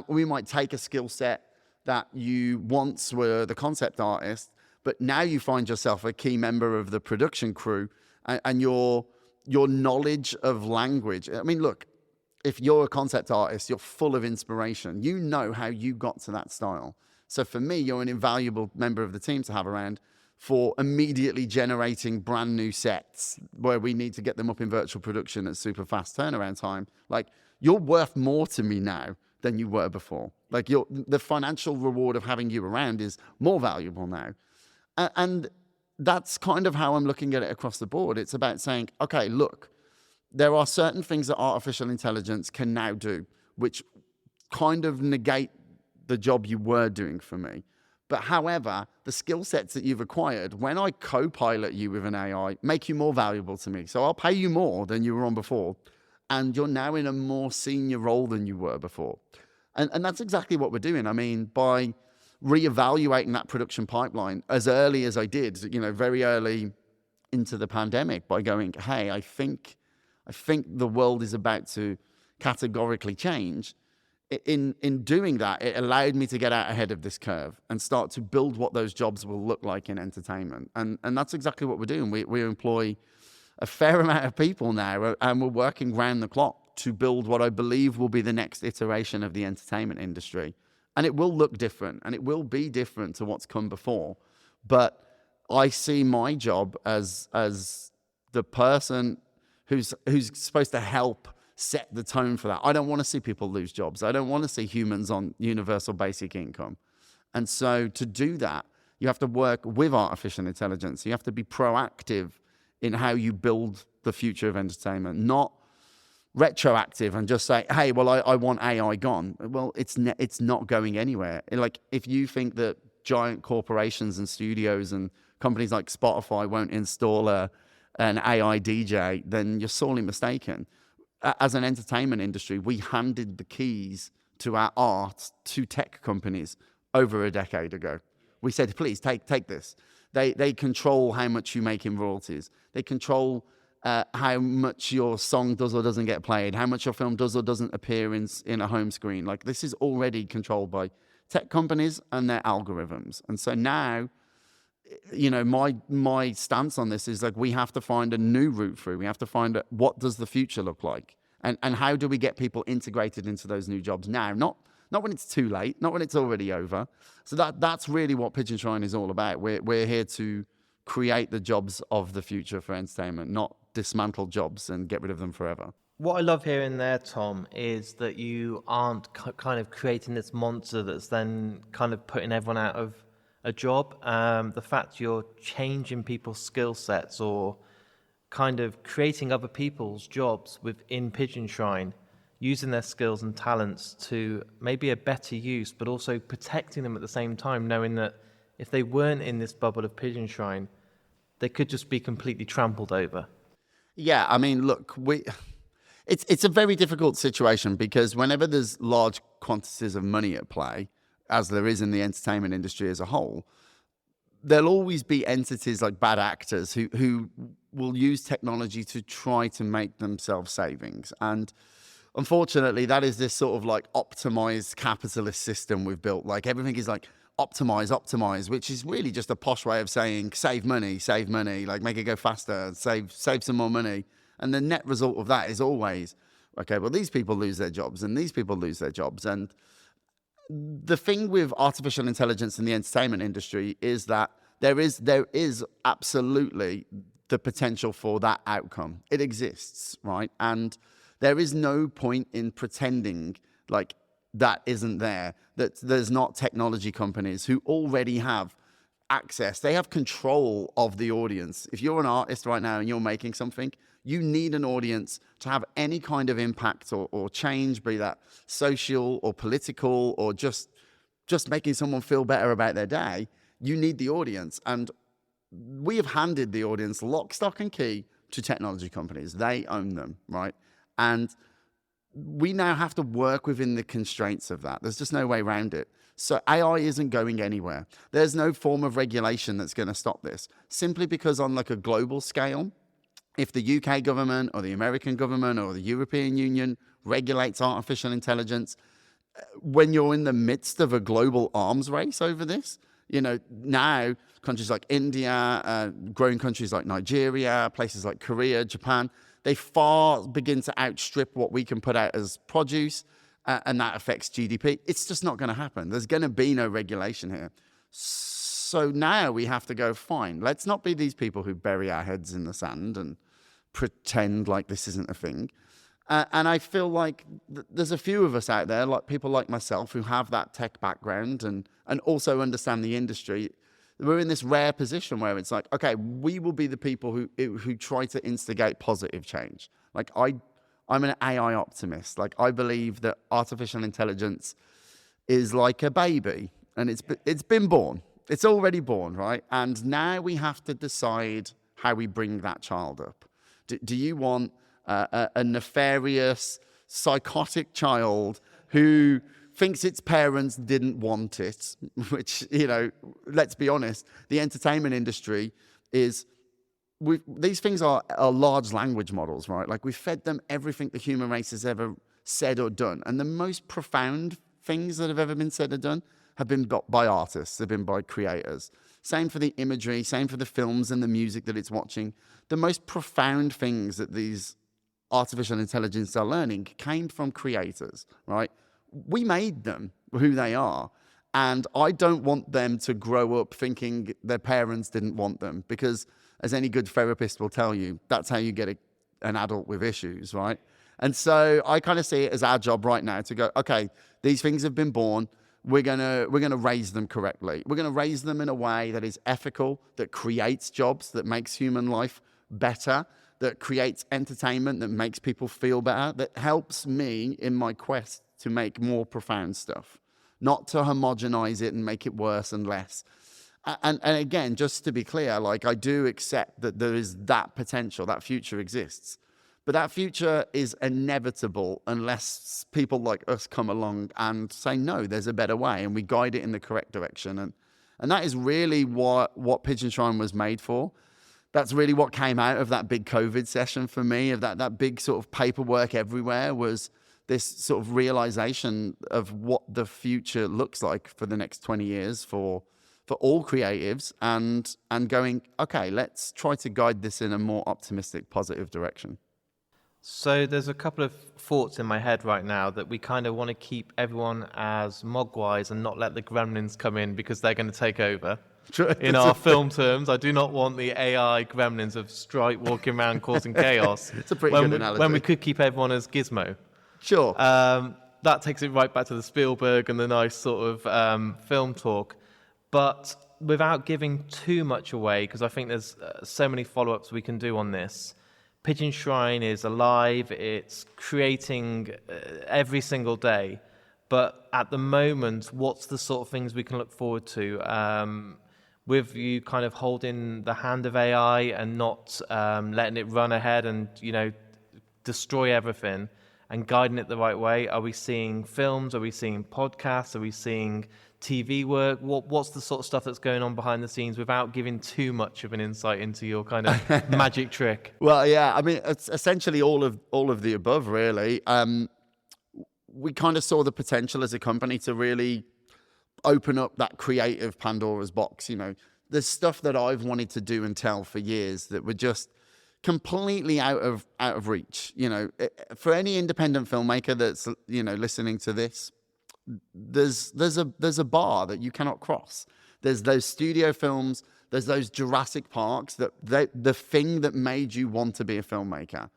We might take a skill set that you once were the concept artist, but now you find yourself a key member of the production crew, and your knowledge of language. I mean, look, if you're a concept artist, you're full of inspiration. You know how you got to that style. So for me, you're an invaluable member of the team to have around for immediately generating brand new sets where we need to get them up in virtual production at super fast turnaround time. Like, you're worth more to me now than you were before. Like, the financial reward of having you around is more valuable now. And that's kind of how I'm looking at it across the board. It's about saying, okay, look, there are certain things that artificial intelligence can now do, which kind of negate the job you were doing for me. But however, the skill sets that you've acquired, when I co-pilot you with an AI, make you more valuable to me. So I'll pay you more than you were on before. And you're now in a more senior role than you were before. And that's exactly what we're doing. I mean, by reevaluating that production pipeline as early as I did, very early into the pandemic, by going, hey, I think the world is about to categorically change. In doing that, it allowed me to get out ahead of this curve and start to build what those jobs will look like in entertainment. And that's exactly what we're doing. We employ a fair amount of people now, and we're working round the clock to build what I believe will be the next iteration of the entertainment industry. And it will look different, and it will be different to what's come before. But I see my job as the person who's supposed to help set the tone for that. I don't want to see people lose jobs. I don't want to see humans on universal basic income. And so to do that, you have to work with artificial intelligence. You have to be proactive in how you build the future of entertainment, not retroactive and just say, hey, well, I want AI gone. Well, it's not going anywhere. Like, if you think that giant corporations and studios and companies like Spotify won't install an AI DJ, then you're sorely mistaken. As an entertainment industry, we handed the keys to our art to tech companies over a decade ago. We said, please take this. They control how much you make in royalties. They control how much your song does or doesn't get played, how much your film does or doesn't appear in a home screen. Like, this is already controlled by tech companies and their algorithms. And so now, my stance on this is, like, we have to find a new route through. We have to find what does the future look like, and how do we get people integrated into those new jobs now, not when it's too late, not when it's already over. So that's really what Pigeon Shrine is all about. We're here to create the jobs of the future for entertainment, not dismantle jobs and get rid of them forever. What I love hearing there, Tom, is that you aren't kind of creating this monster that's then kind of putting everyone out of a job. The fact you're changing people's skill sets or kind of creating other people's jobs within Pigeon Shrine, using their skills and talents to maybe a better use, but also protecting them at the same time, knowing that if they weren't in this bubble of Pigeon Shrine, they could just be completely trampled over. Yeah, I mean, look, it's a very difficult situation, because whenever there's large quantities of money at play, as there is in the entertainment industry as a whole, there'll always be entities like bad actors who will use technology to try to make themselves savings. And unfortunately, that is this sort of like optimized capitalist system we've built. Like, everything is like optimize, which is really just a posh way of saying save money, like make it go faster, save some more money. And the net result of that is always, okay, well, these people lose their jobs and these people lose their jobs. And the thing with artificial intelligence in the entertainment industry is that there is absolutely the potential for that outcome. It exists, right? And there is no point in pretending like that isn't there, that there's not technology companies who already have access. They have control of the audience. If you're an artist right now and you're making something, you need an audience to have any kind of impact or change, be that social or political or just making someone feel better about their day. You need the audience. And we have handed the audience lock, stock, and key to technology companies. They own them, right? And we now have to work within the constraints of that. There's just no way around it. So AI isn't going anywhere. There's no form of regulation that's going to stop this, simply because on like a global scale, if the UK government or the American government or the European Union regulates artificial intelligence, when you're in the midst of a global arms race over this, now countries like India, growing countries like Nigeria, places like Korea, Japan, they far begin to outstrip what we can put out as produce, and that affects GDP. It's just not going to happen. There's going to be no regulation here. So now we have to go, fine, let's not be these people who bury our heads in the sand and pretend like this isn't a thing. And I feel like there's a few of us out there, like people like myself, who have that tech background and also understand the industry. We're in this rare position where it's like, okay, we will be the people who try to instigate positive change. Like, I'm an AI optimist. Like, I believe that artificial intelligence is like a baby, and it's been born. It's already born, right? And now we have to decide how we bring that child up. Do you want a nefarious, psychotic child who thinks its parents didn't want it, which, let's be honest, the entertainment industry is, these things are large language models, right? Like, we've fed them everything the human race has ever said or done. And the most profound things that have ever been said or done have been by artists, have been by creators. Same for the imagery, same for the films and the music that it's watching. The most profound things that these artificial intelligence are learning came from creators, right? We made them who they are. And I don't want them to grow up thinking their parents didn't want them, because as any good therapist will tell you, that's how you get an adult with issues, right? And so I kind of see it as our job right now to go, okay, these things have been born. We're gonna raise them correctly. We're gonna raise them in a way that is ethical, that creates jobs, that makes human life better, that creates entertainment, that makes people feel better, that helps me in my quest to make more profound stuff, not to homogenize it and make it worse and less. And again, just to be clear, like, I do accept that there is that potential, that future exists. But that future is inevitable unless people like us come along and say, no, there's a better way, and we guide it in the correct direction. And that is really what Pigeon Shrine was made for. That's really what came out of that big COVID session for me, of that big sort of paperwork everywhere, was this sort of realization of what the future looks like for the next 20 years for all creatives, and going, okay, let's try to guide this in a more optimistic, positive direction. So there's a couple of thoughts in my head right now that we kind of want to keep everyone as Mogwais and not let the gremlins come in, because they're going to take over. In our film terms, I do not want the AI gremlins of Stripe walking around causing chaos. It's a pretty good analogy. When we could keep everyone as Gizmo. Sure. That takes it right back to the Spielberg and the nice sort of film talk. But without giving too much away, because I think there's so many follow-ups we can do on this, Pigeon Shrine is alive. It's creating every single day. But at the moment, what's the sort of things we can look forward to? With you kind of holding the hand of AI and not letting it run ahead and, destroy everything, and guiding it the right way. Are we seeing films? Are we seeing podcasts? Are we seeing TV work? What's the sort of stuff that's going on behind the scenes, without giving too much of an insight into your kind of magic trick? Well, yeah, I mean, it's essentially all of the above, really. We kind of saw the potential as a company to really open up that creative Pandora's box. There's stuff that I've wanted to do and tell for years that were just completely out of reach. For any independent filmmaker that's listening to this, there's a bar that you cannot cross. There's those studio films, there's those Jurassic Parks, the thing that made you want to be a filmmaker.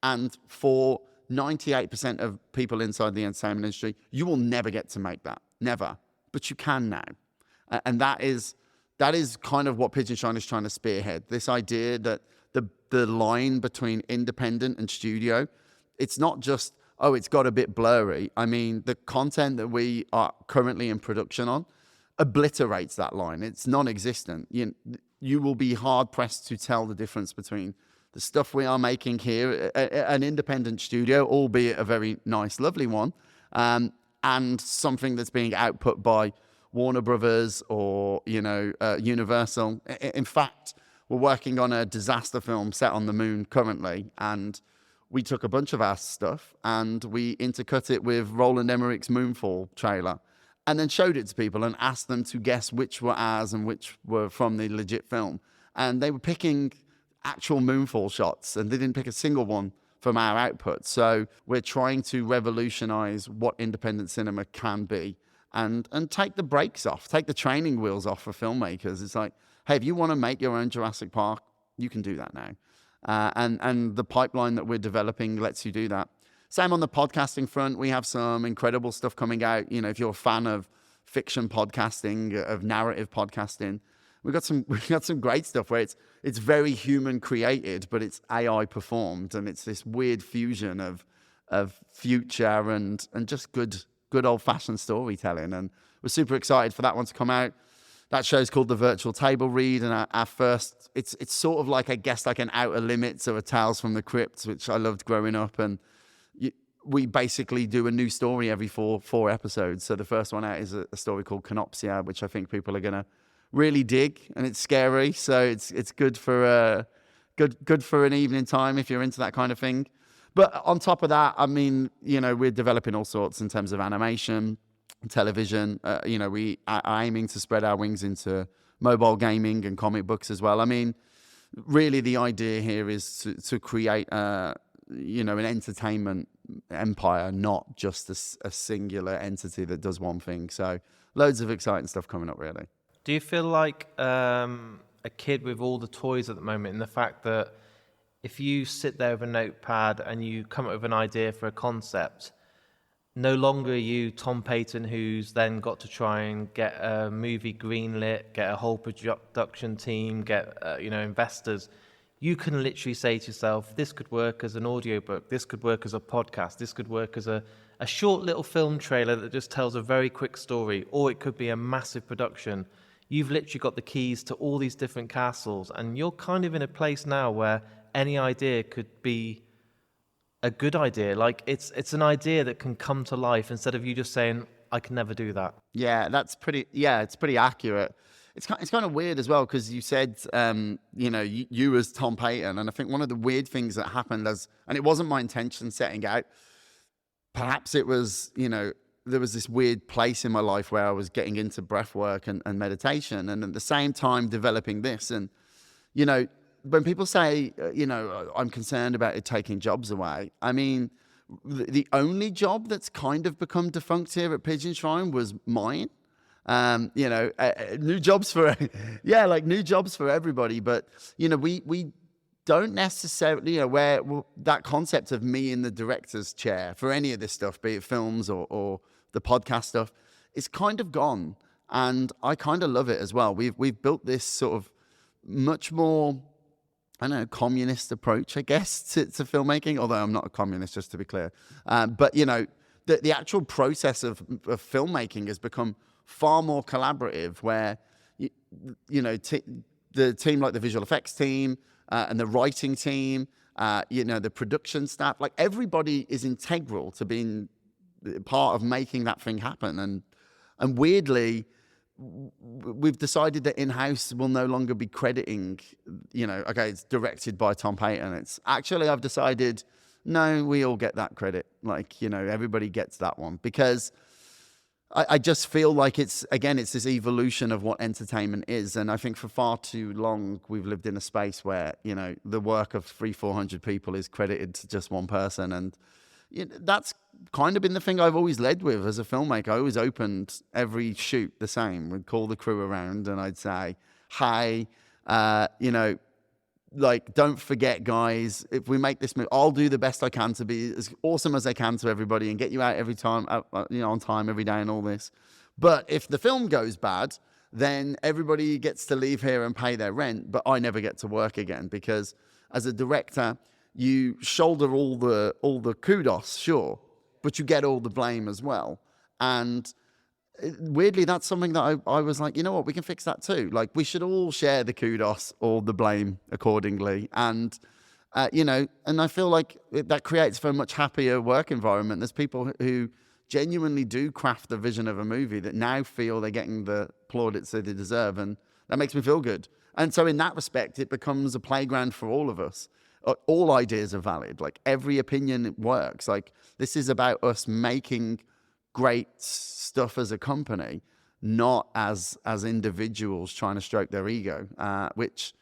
And for 98% of people inside the entertainment industry, you will never get to make that, never. But you can now, and that is kind of what Pigeon Shrine is trying to spearhead. This idea that the line between independent and studio, it's not just, it's got a bit blurry. I mean, the content that we are currently in production on obliterates that line. It's non-existent. You will be hard-pressed to tell the difference between the stuff we are making here, an independent studio, albeit a very nice, lovely one, and something that's being output by Warner Brothers or, Universal. In fact, we're working on a disaster film set on the moon currently, and we took a bunch of our stuff and we intercut it with Roland Emmerich's Moonfall trailer, and then showed it to people and asked them to guess which were ours and which were from the legit film. And they were picking actual Moonfall shots, and they didn't pick a single one from our output. So we're trying to revolutionize what independent cinema can be, and take the brakes off, take the training wheels off for filmmakers. It's like, hey, if you want to make your own Jurassic Park, you can do that now. And the pipeline that we're developing lets you do that. Same on the podcasting front. We have some incredible stuff coming out. If you're a fan of fiction podcasting, of narrative podcasting, we've got some great stuff where it's very human created, but it's AI performed, and it's this weird fusion of future and just good old fashioned storytelling. And we're super excited for that one to come out. That show's called The Virtual Table Read, and our first, it's sort of like, I guess, like an Outer Limits or a Tales from the Crypt, which I loved growing up. And we basically do a new story every four episodes. So the first one out is a story called Canopsia, which I think people are gonna really dig, and it's scary. So it's good for good for an evening time if you're into that kind of thing. But on top of that, I mean, we're developing all sorts in terms of animation, television. We are aiming to spread our wings into mobile gaming and comic books as well. I mean, really the idea here is to create an entertainment empire, not just a singular entity that does one thing. So loads of exciting stuff coming up, really. Do you feel like a kid with all the toys at the moment, in the fact that if you sit there with a notepad and you come up with an idea for a concept, no longer are you Tom Paton, who's then got to try and get a movie greenlit, get a whole production team, get investors. You can literally say to yourself, this could work as an audiobook, this could work as a podcast, this could work as a short little film trailer that just tells a very quick story, or it could be a massive production. You've literally got the keys to all these different castles, and you're kind of in a place now where any idea could be a good idea. Like it's an idea that can come to life instead of you just saying, I can never do that. Yeah, it's pretty accurate. It's kind of weird as well, because you said, you as Tom Paton, and I think one of the weird things that happened and it wasn't my intention setting out, perhaps it was, there was this weird place in my life where I was getting into breath work and meditation, and at the same time developing this. And, when people say, I'm concerned about it taking jobs away, I mean, the only job that's kind of become defunct here at Pigeon Shrine was mine. New jobs for, new jobs for everybody. But, we don't necessarily, where that concept of me in the director's chair for any of this stuff, be it films or the podcast stuff, is kind of gone. And I kind of love it as well. We've built this sort of much more, communist approach, I guess, to filmmaking, although I'm not a communist, just to be clear. But, the actual process of filmmaking has become far more collaborative, where, the team like the visual effects team and the writing team, the production staff, like everybody is integral to being part of making that thing happen. And weirdly, we've decided that in-house will no longer be crediting, okay, it's directed by Tom Paton. It's actually, I've decided, no, we all get that credit. Like, everybody gets that one, because I just feel like it's this evolution of what entertainment is. And I think for far too long, we've lived in a space where, the work of 300-400 people is credited to just one person. And that's kind of been the thing I've always led with as a filmmaker. I always opened every shoot the same. We'd call the crew around and I'd say, hi, don't forget, guys, if we make this movie, I'll do the best I can to be as awesome as I can to everybody and get you out every time, on time every day and all this. But if the film goes bad, then everybody gets to leave here and pay their rent, but I never get to work again, because as a director, you shoulder all the kudos, sure, but you get all the blame as well. And weirdly, that's something that I was like, you know what, we can fix that too. Like, we should all share the kudos or the blame accordingly. And, and I feel like that creates for a much happier work environment. There's people who genuinely do craft the vision of a movie that now feel they're getting the plaudits that they deserve. And that makes me feel good. And so in that respect, it becomes a playground for all of us. All ideas are valid. Like, every opinion works. Like, this is about us making great stuff as a company, not as individuals trying to stroke their ego, which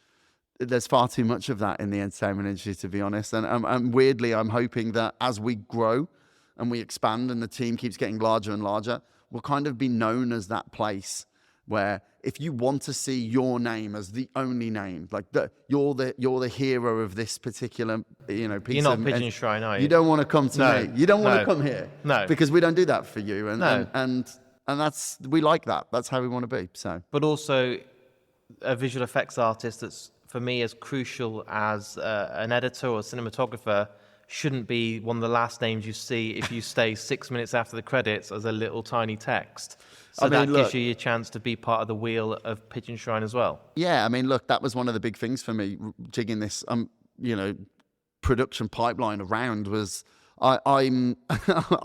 there's far too much of that in the entertainment industry, to be honest. And weirdly, I'm hoping that as we grow and we expand and the team keeps getting larger and larger, we'll kind of be known as that place where if you want to see your name as the only name, like you're the hero of this particular piece. You're not Pigeon Shrine, are you? You don't want to come to me. You don't want to come here. No, because we don't do that for you. And that's, we like that. That's how we want to be. So, but also a visual effects artist that's, for me, as crucial as an editor or a cinematographer, shouldn't be one of the last names you see if you stay 6 minutes after the credits as a little tiny text. So gives you a chance to be part of the wheel of Pigeon Shrine as well. Yeah, I mean, look, that was one of the big things for me, jigging this, production pipeline around, was I'm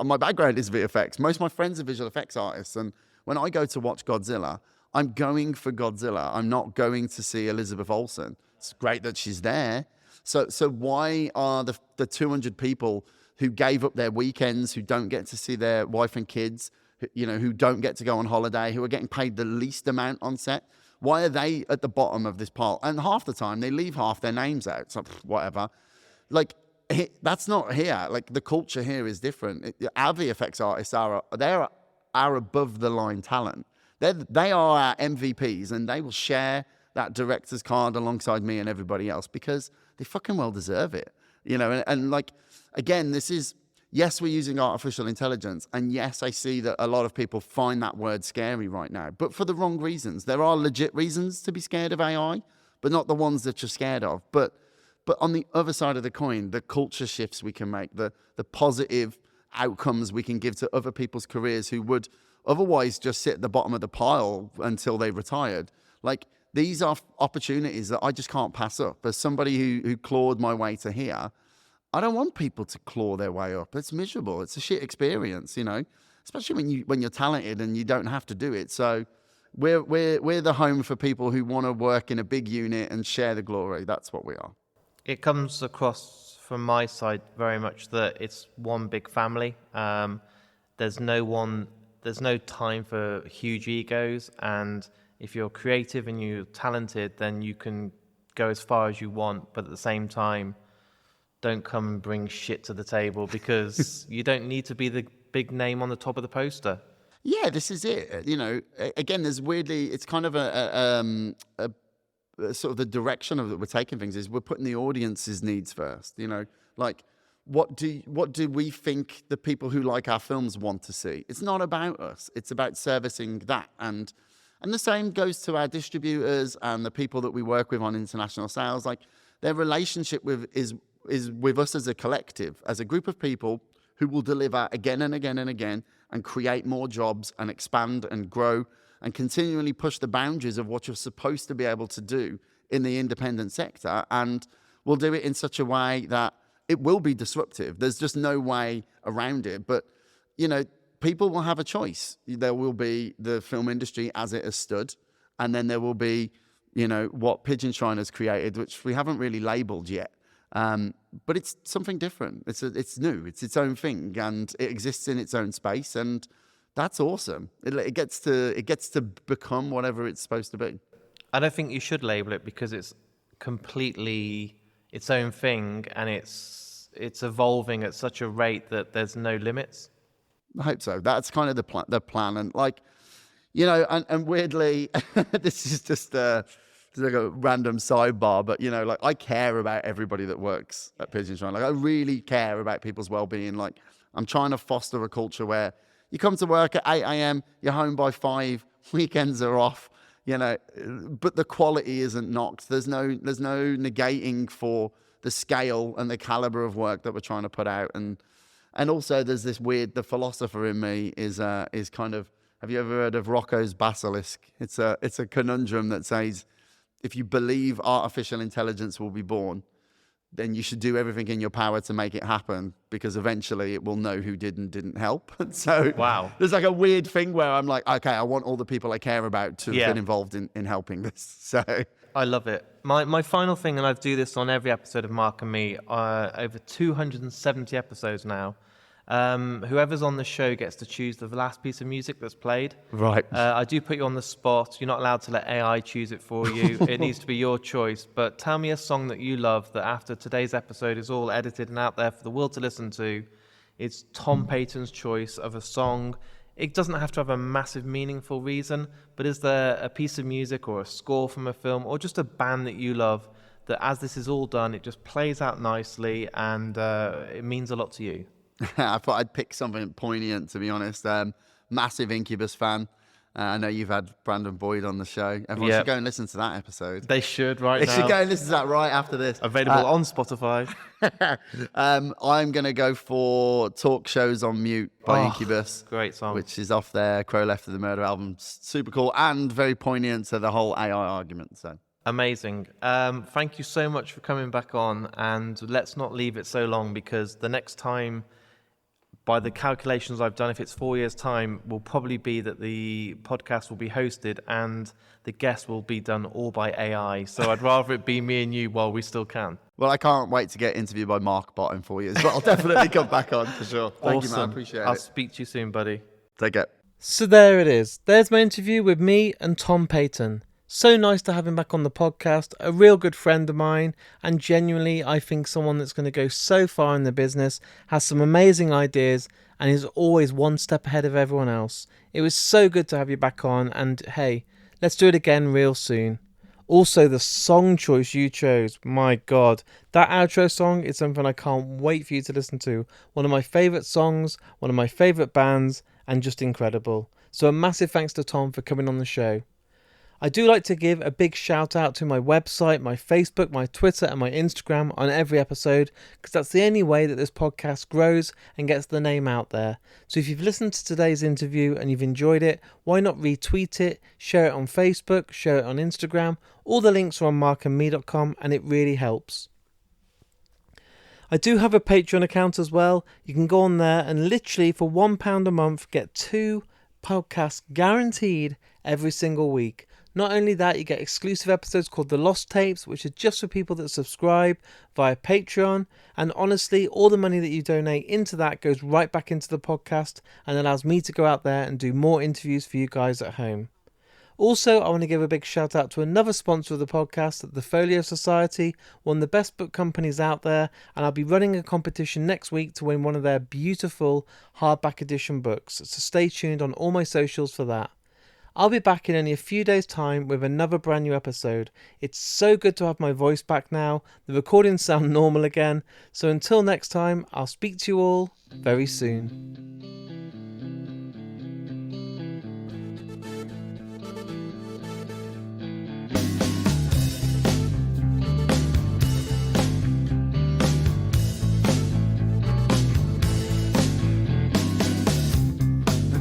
my background is VFX. Most of my friends are visual effects artists, and when I go to watch Godzilla, I'm going for Godzilla. I'm not going to see Elizabeth Olsen. It's great that she's there. So why are the 200 people who gave up their weekends, who don't get to see their wife and kids, who don't get to go on holiday, who are getting paid the least amount on set, why are they at the bottom of this pile? And half the time they leave half their names out. So whatever. Like, that's not here. Like, the culture here is different. Our VFX artists are above the line talent. They are our MVPs, and they will share that director's card alongside me and everybody else because they fucking well deserve it. And like, again, this is, yes, we're using artificial intelligence, and yes, I see that a lot of people find that word scary right now, but for the wrong reasons. There are legit reasons to be scared of AI, but not the ones that you're scared of. But on the other side of the coin, the culture shifts we can make, the positive outcomes we can give to other people's careers who would otherwise just sit at the bottom of the pile until they retired. Like, these are opportunities that I just can't pass up. As somebody who clawed my way to here, I don't want people to claw their way up. It's miserable. It's a shit experience, especially when you're talented and you don't have to do it. So we're the home for people who want to work in a big unit and share the glory. That's what we are. It comes across from my side very much that it's one big family. There's no time for huge egos, and if you're creative and you're talented, then you can go as far as you want, but at the same time, don't come and bring shit to the table because you don't need to be the big name on the top of the poster. Yeah, this is it. Again, there's weirdly, it's kind of a sort of the direction of that we're taking things is we're putting the audience's needs first. Like, what do we think the people who like our films want to see? It's not about us. It's about servicing that. And the same goes to our distributors and the people that we work with on international sales. Like, their relationship is with us as a collective, as a group of people who will deliver again and again and again and create more jobs and expand and grow and continually push the boundaries of what you're supposed to be able to do in the independent sector. And we'll do it in such a way that it will be disruptive. There's just no way around it. But, people will have a choice. There will be the film industry as it has stood, and then there will be, what Pigeon Shrine has created, which we haven't really labeled yet. But it's something different. It's new. It's its own thing, and it exists in its own space, and that's awesome. It gets to become whatever it's supposed to be. I don't think you should label it because it's completely its own thing, and it's evolving at such a rate that there's no limits. I hope so. That's kind of the plan, and like, and weirdly, this is just like a random sidebar, but like, I care about everybody that works at Pigeon Shrine. Like, I really care about people's well-being. Like, I'm trying to foster a culture where you come to work at 8 a.m, you're home by 5, weekends are off, but the quality isn't knocked. There's no negating for the scale and the caliber of work that we're trying to put out. And also there's this weird, the philosopher in me is kind of, have you ever heard of Rocco's basilisk? It's a conundrum that says, if you believe artificial intelligence will be born, then you should do everything in your power to make it happen, because eventually it will know who did and didn't help. And so wow, there's like a weird thing where I'm like, okay, I want all the people I care about to have been involved in helping this. So I love it. My final thing, and I do this on every episode of Mark and Me, over 270 episodes now. Whoever's on the show gets to choose the last piece of music that's played. Right. I do put you on the spot. You're not allowed to let AI choose it for you. It needs to be your choice. But tell me a song that you love that after today's episode is all edited and out there for the world to listen to. It's Tom Paton's choice of a song. It doesn't have to have a massive, meaningful reason, but is there a piece of music or a score from a film or just a band that you love that as this is all done, it just plays out nicely and it means a lot to you? I thought I'd pick something poignant, to be honest. Massive Incubus fan. I know you've had Brandon Boyd on the show. Everyone should go and listen to that episode. They should now. They should go and listen to that right after this. Available on Spotify. I'm going to go for Talk Shows on Mute by Incubus. Great song. Which is off their Crow Left of the Murder album. Super cool and very poignant to the whole AI argument. So Amazing. Thank you so much for coming back on, and let's not leave it so long, because the next time, by the calculations I've done, if it's 4 years' time, will probably be that the podcast will be hosted and the guests will be done all by AI. So I'd rather it be me and you while we still can. Well, I can't wait to get interviewed by Mark Bot in 4 years, but I'll definitely come back on for sure. Thank you, man. I appreciate I'll it. speak to you soon, buddy. Take care. So there it is. There's my interview with me and Tom Paton. So nice to have him back on the podcast, a real good friend of mine, and genuinely I think someone that's going to go so far in the business, has some amazing ideas, and is always one step ahead of everyone else. It was so good to have you back on, and hey, let's do it again real soon. Also, the song choice you chose, my god, that outro song is something I can't wait for you to listen to. One of my favourite songs, one of my favourite bands, and just incredible. So a massive thanks to Tom for coming on the show. I do like to give a big shout out to my website, my Facebook, my Twitter and my Instagram on every episode, because that's the only way that this podcast grows and gets the name out there. So if you've listened to today's interview and you've enjoyed it, why not retweet it, share it on Facebook, share it on Instagram. All the links are on markandme.com and it really helps. I do have a Patreon account as well. You can go on there and literally for £1 a month get 2 podcasts guaranteed every single week. Not only that, you get exclusive episodes called The Lost Tapes, which are just for people that subscribe via Patreon. And honestly, all the money that you donate into that goes right back into the podcast and allows me to go out there and do more interviews for you guys at home. Also, I want to give a big shout out to another sponsor of the podcast, the Folio Society, one of the best book companies out there, and I'll be running a competition next week to win one of their beautiful hardback edition books, so stay tuned on all my socials for that. I'll be back in only a few days' time with another brand new episode. It's so good to have my voice back now, the recordings sound normal again, so until next time, I'll speak to you all very soon.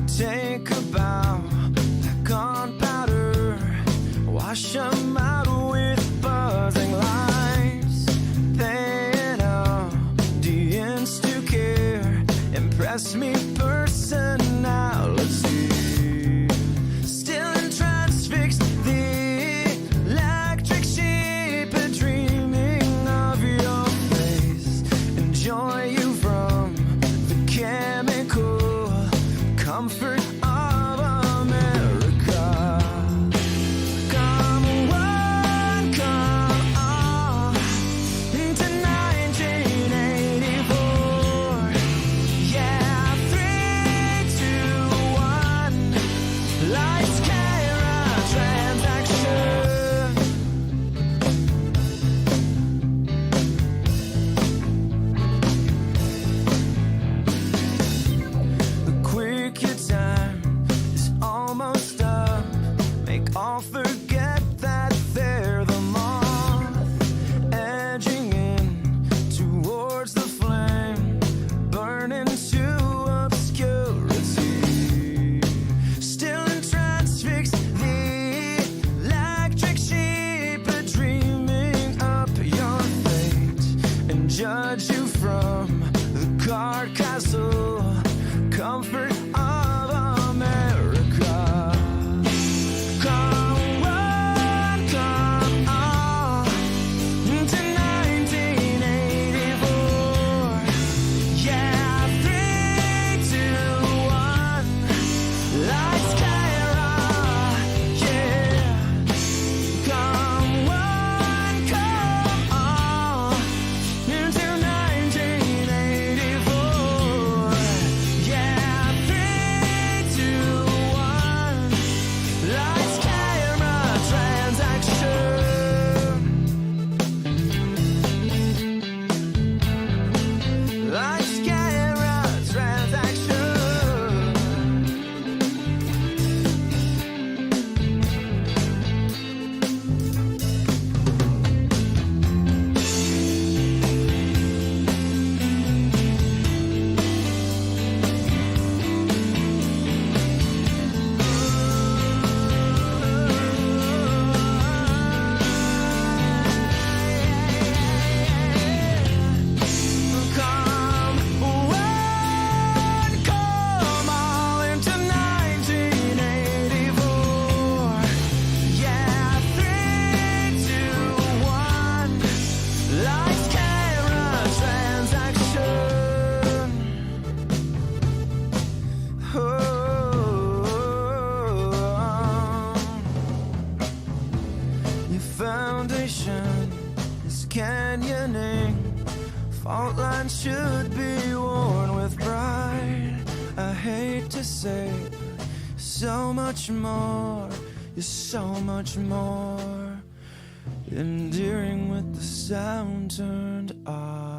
Think about the gunpowder, wash 'em out with buzzing lights. They know the instant care, impress me personality. Still transfixed, the electric sheep are dreaming of your face. Enjoy you from the chemical comfort of America. Come on, come on to 1984. Yeah, 3 Your foundation is canyoning. Fault lines should be worn with pride. I hate to say so much more. You're so much more endearing with the sound turned off.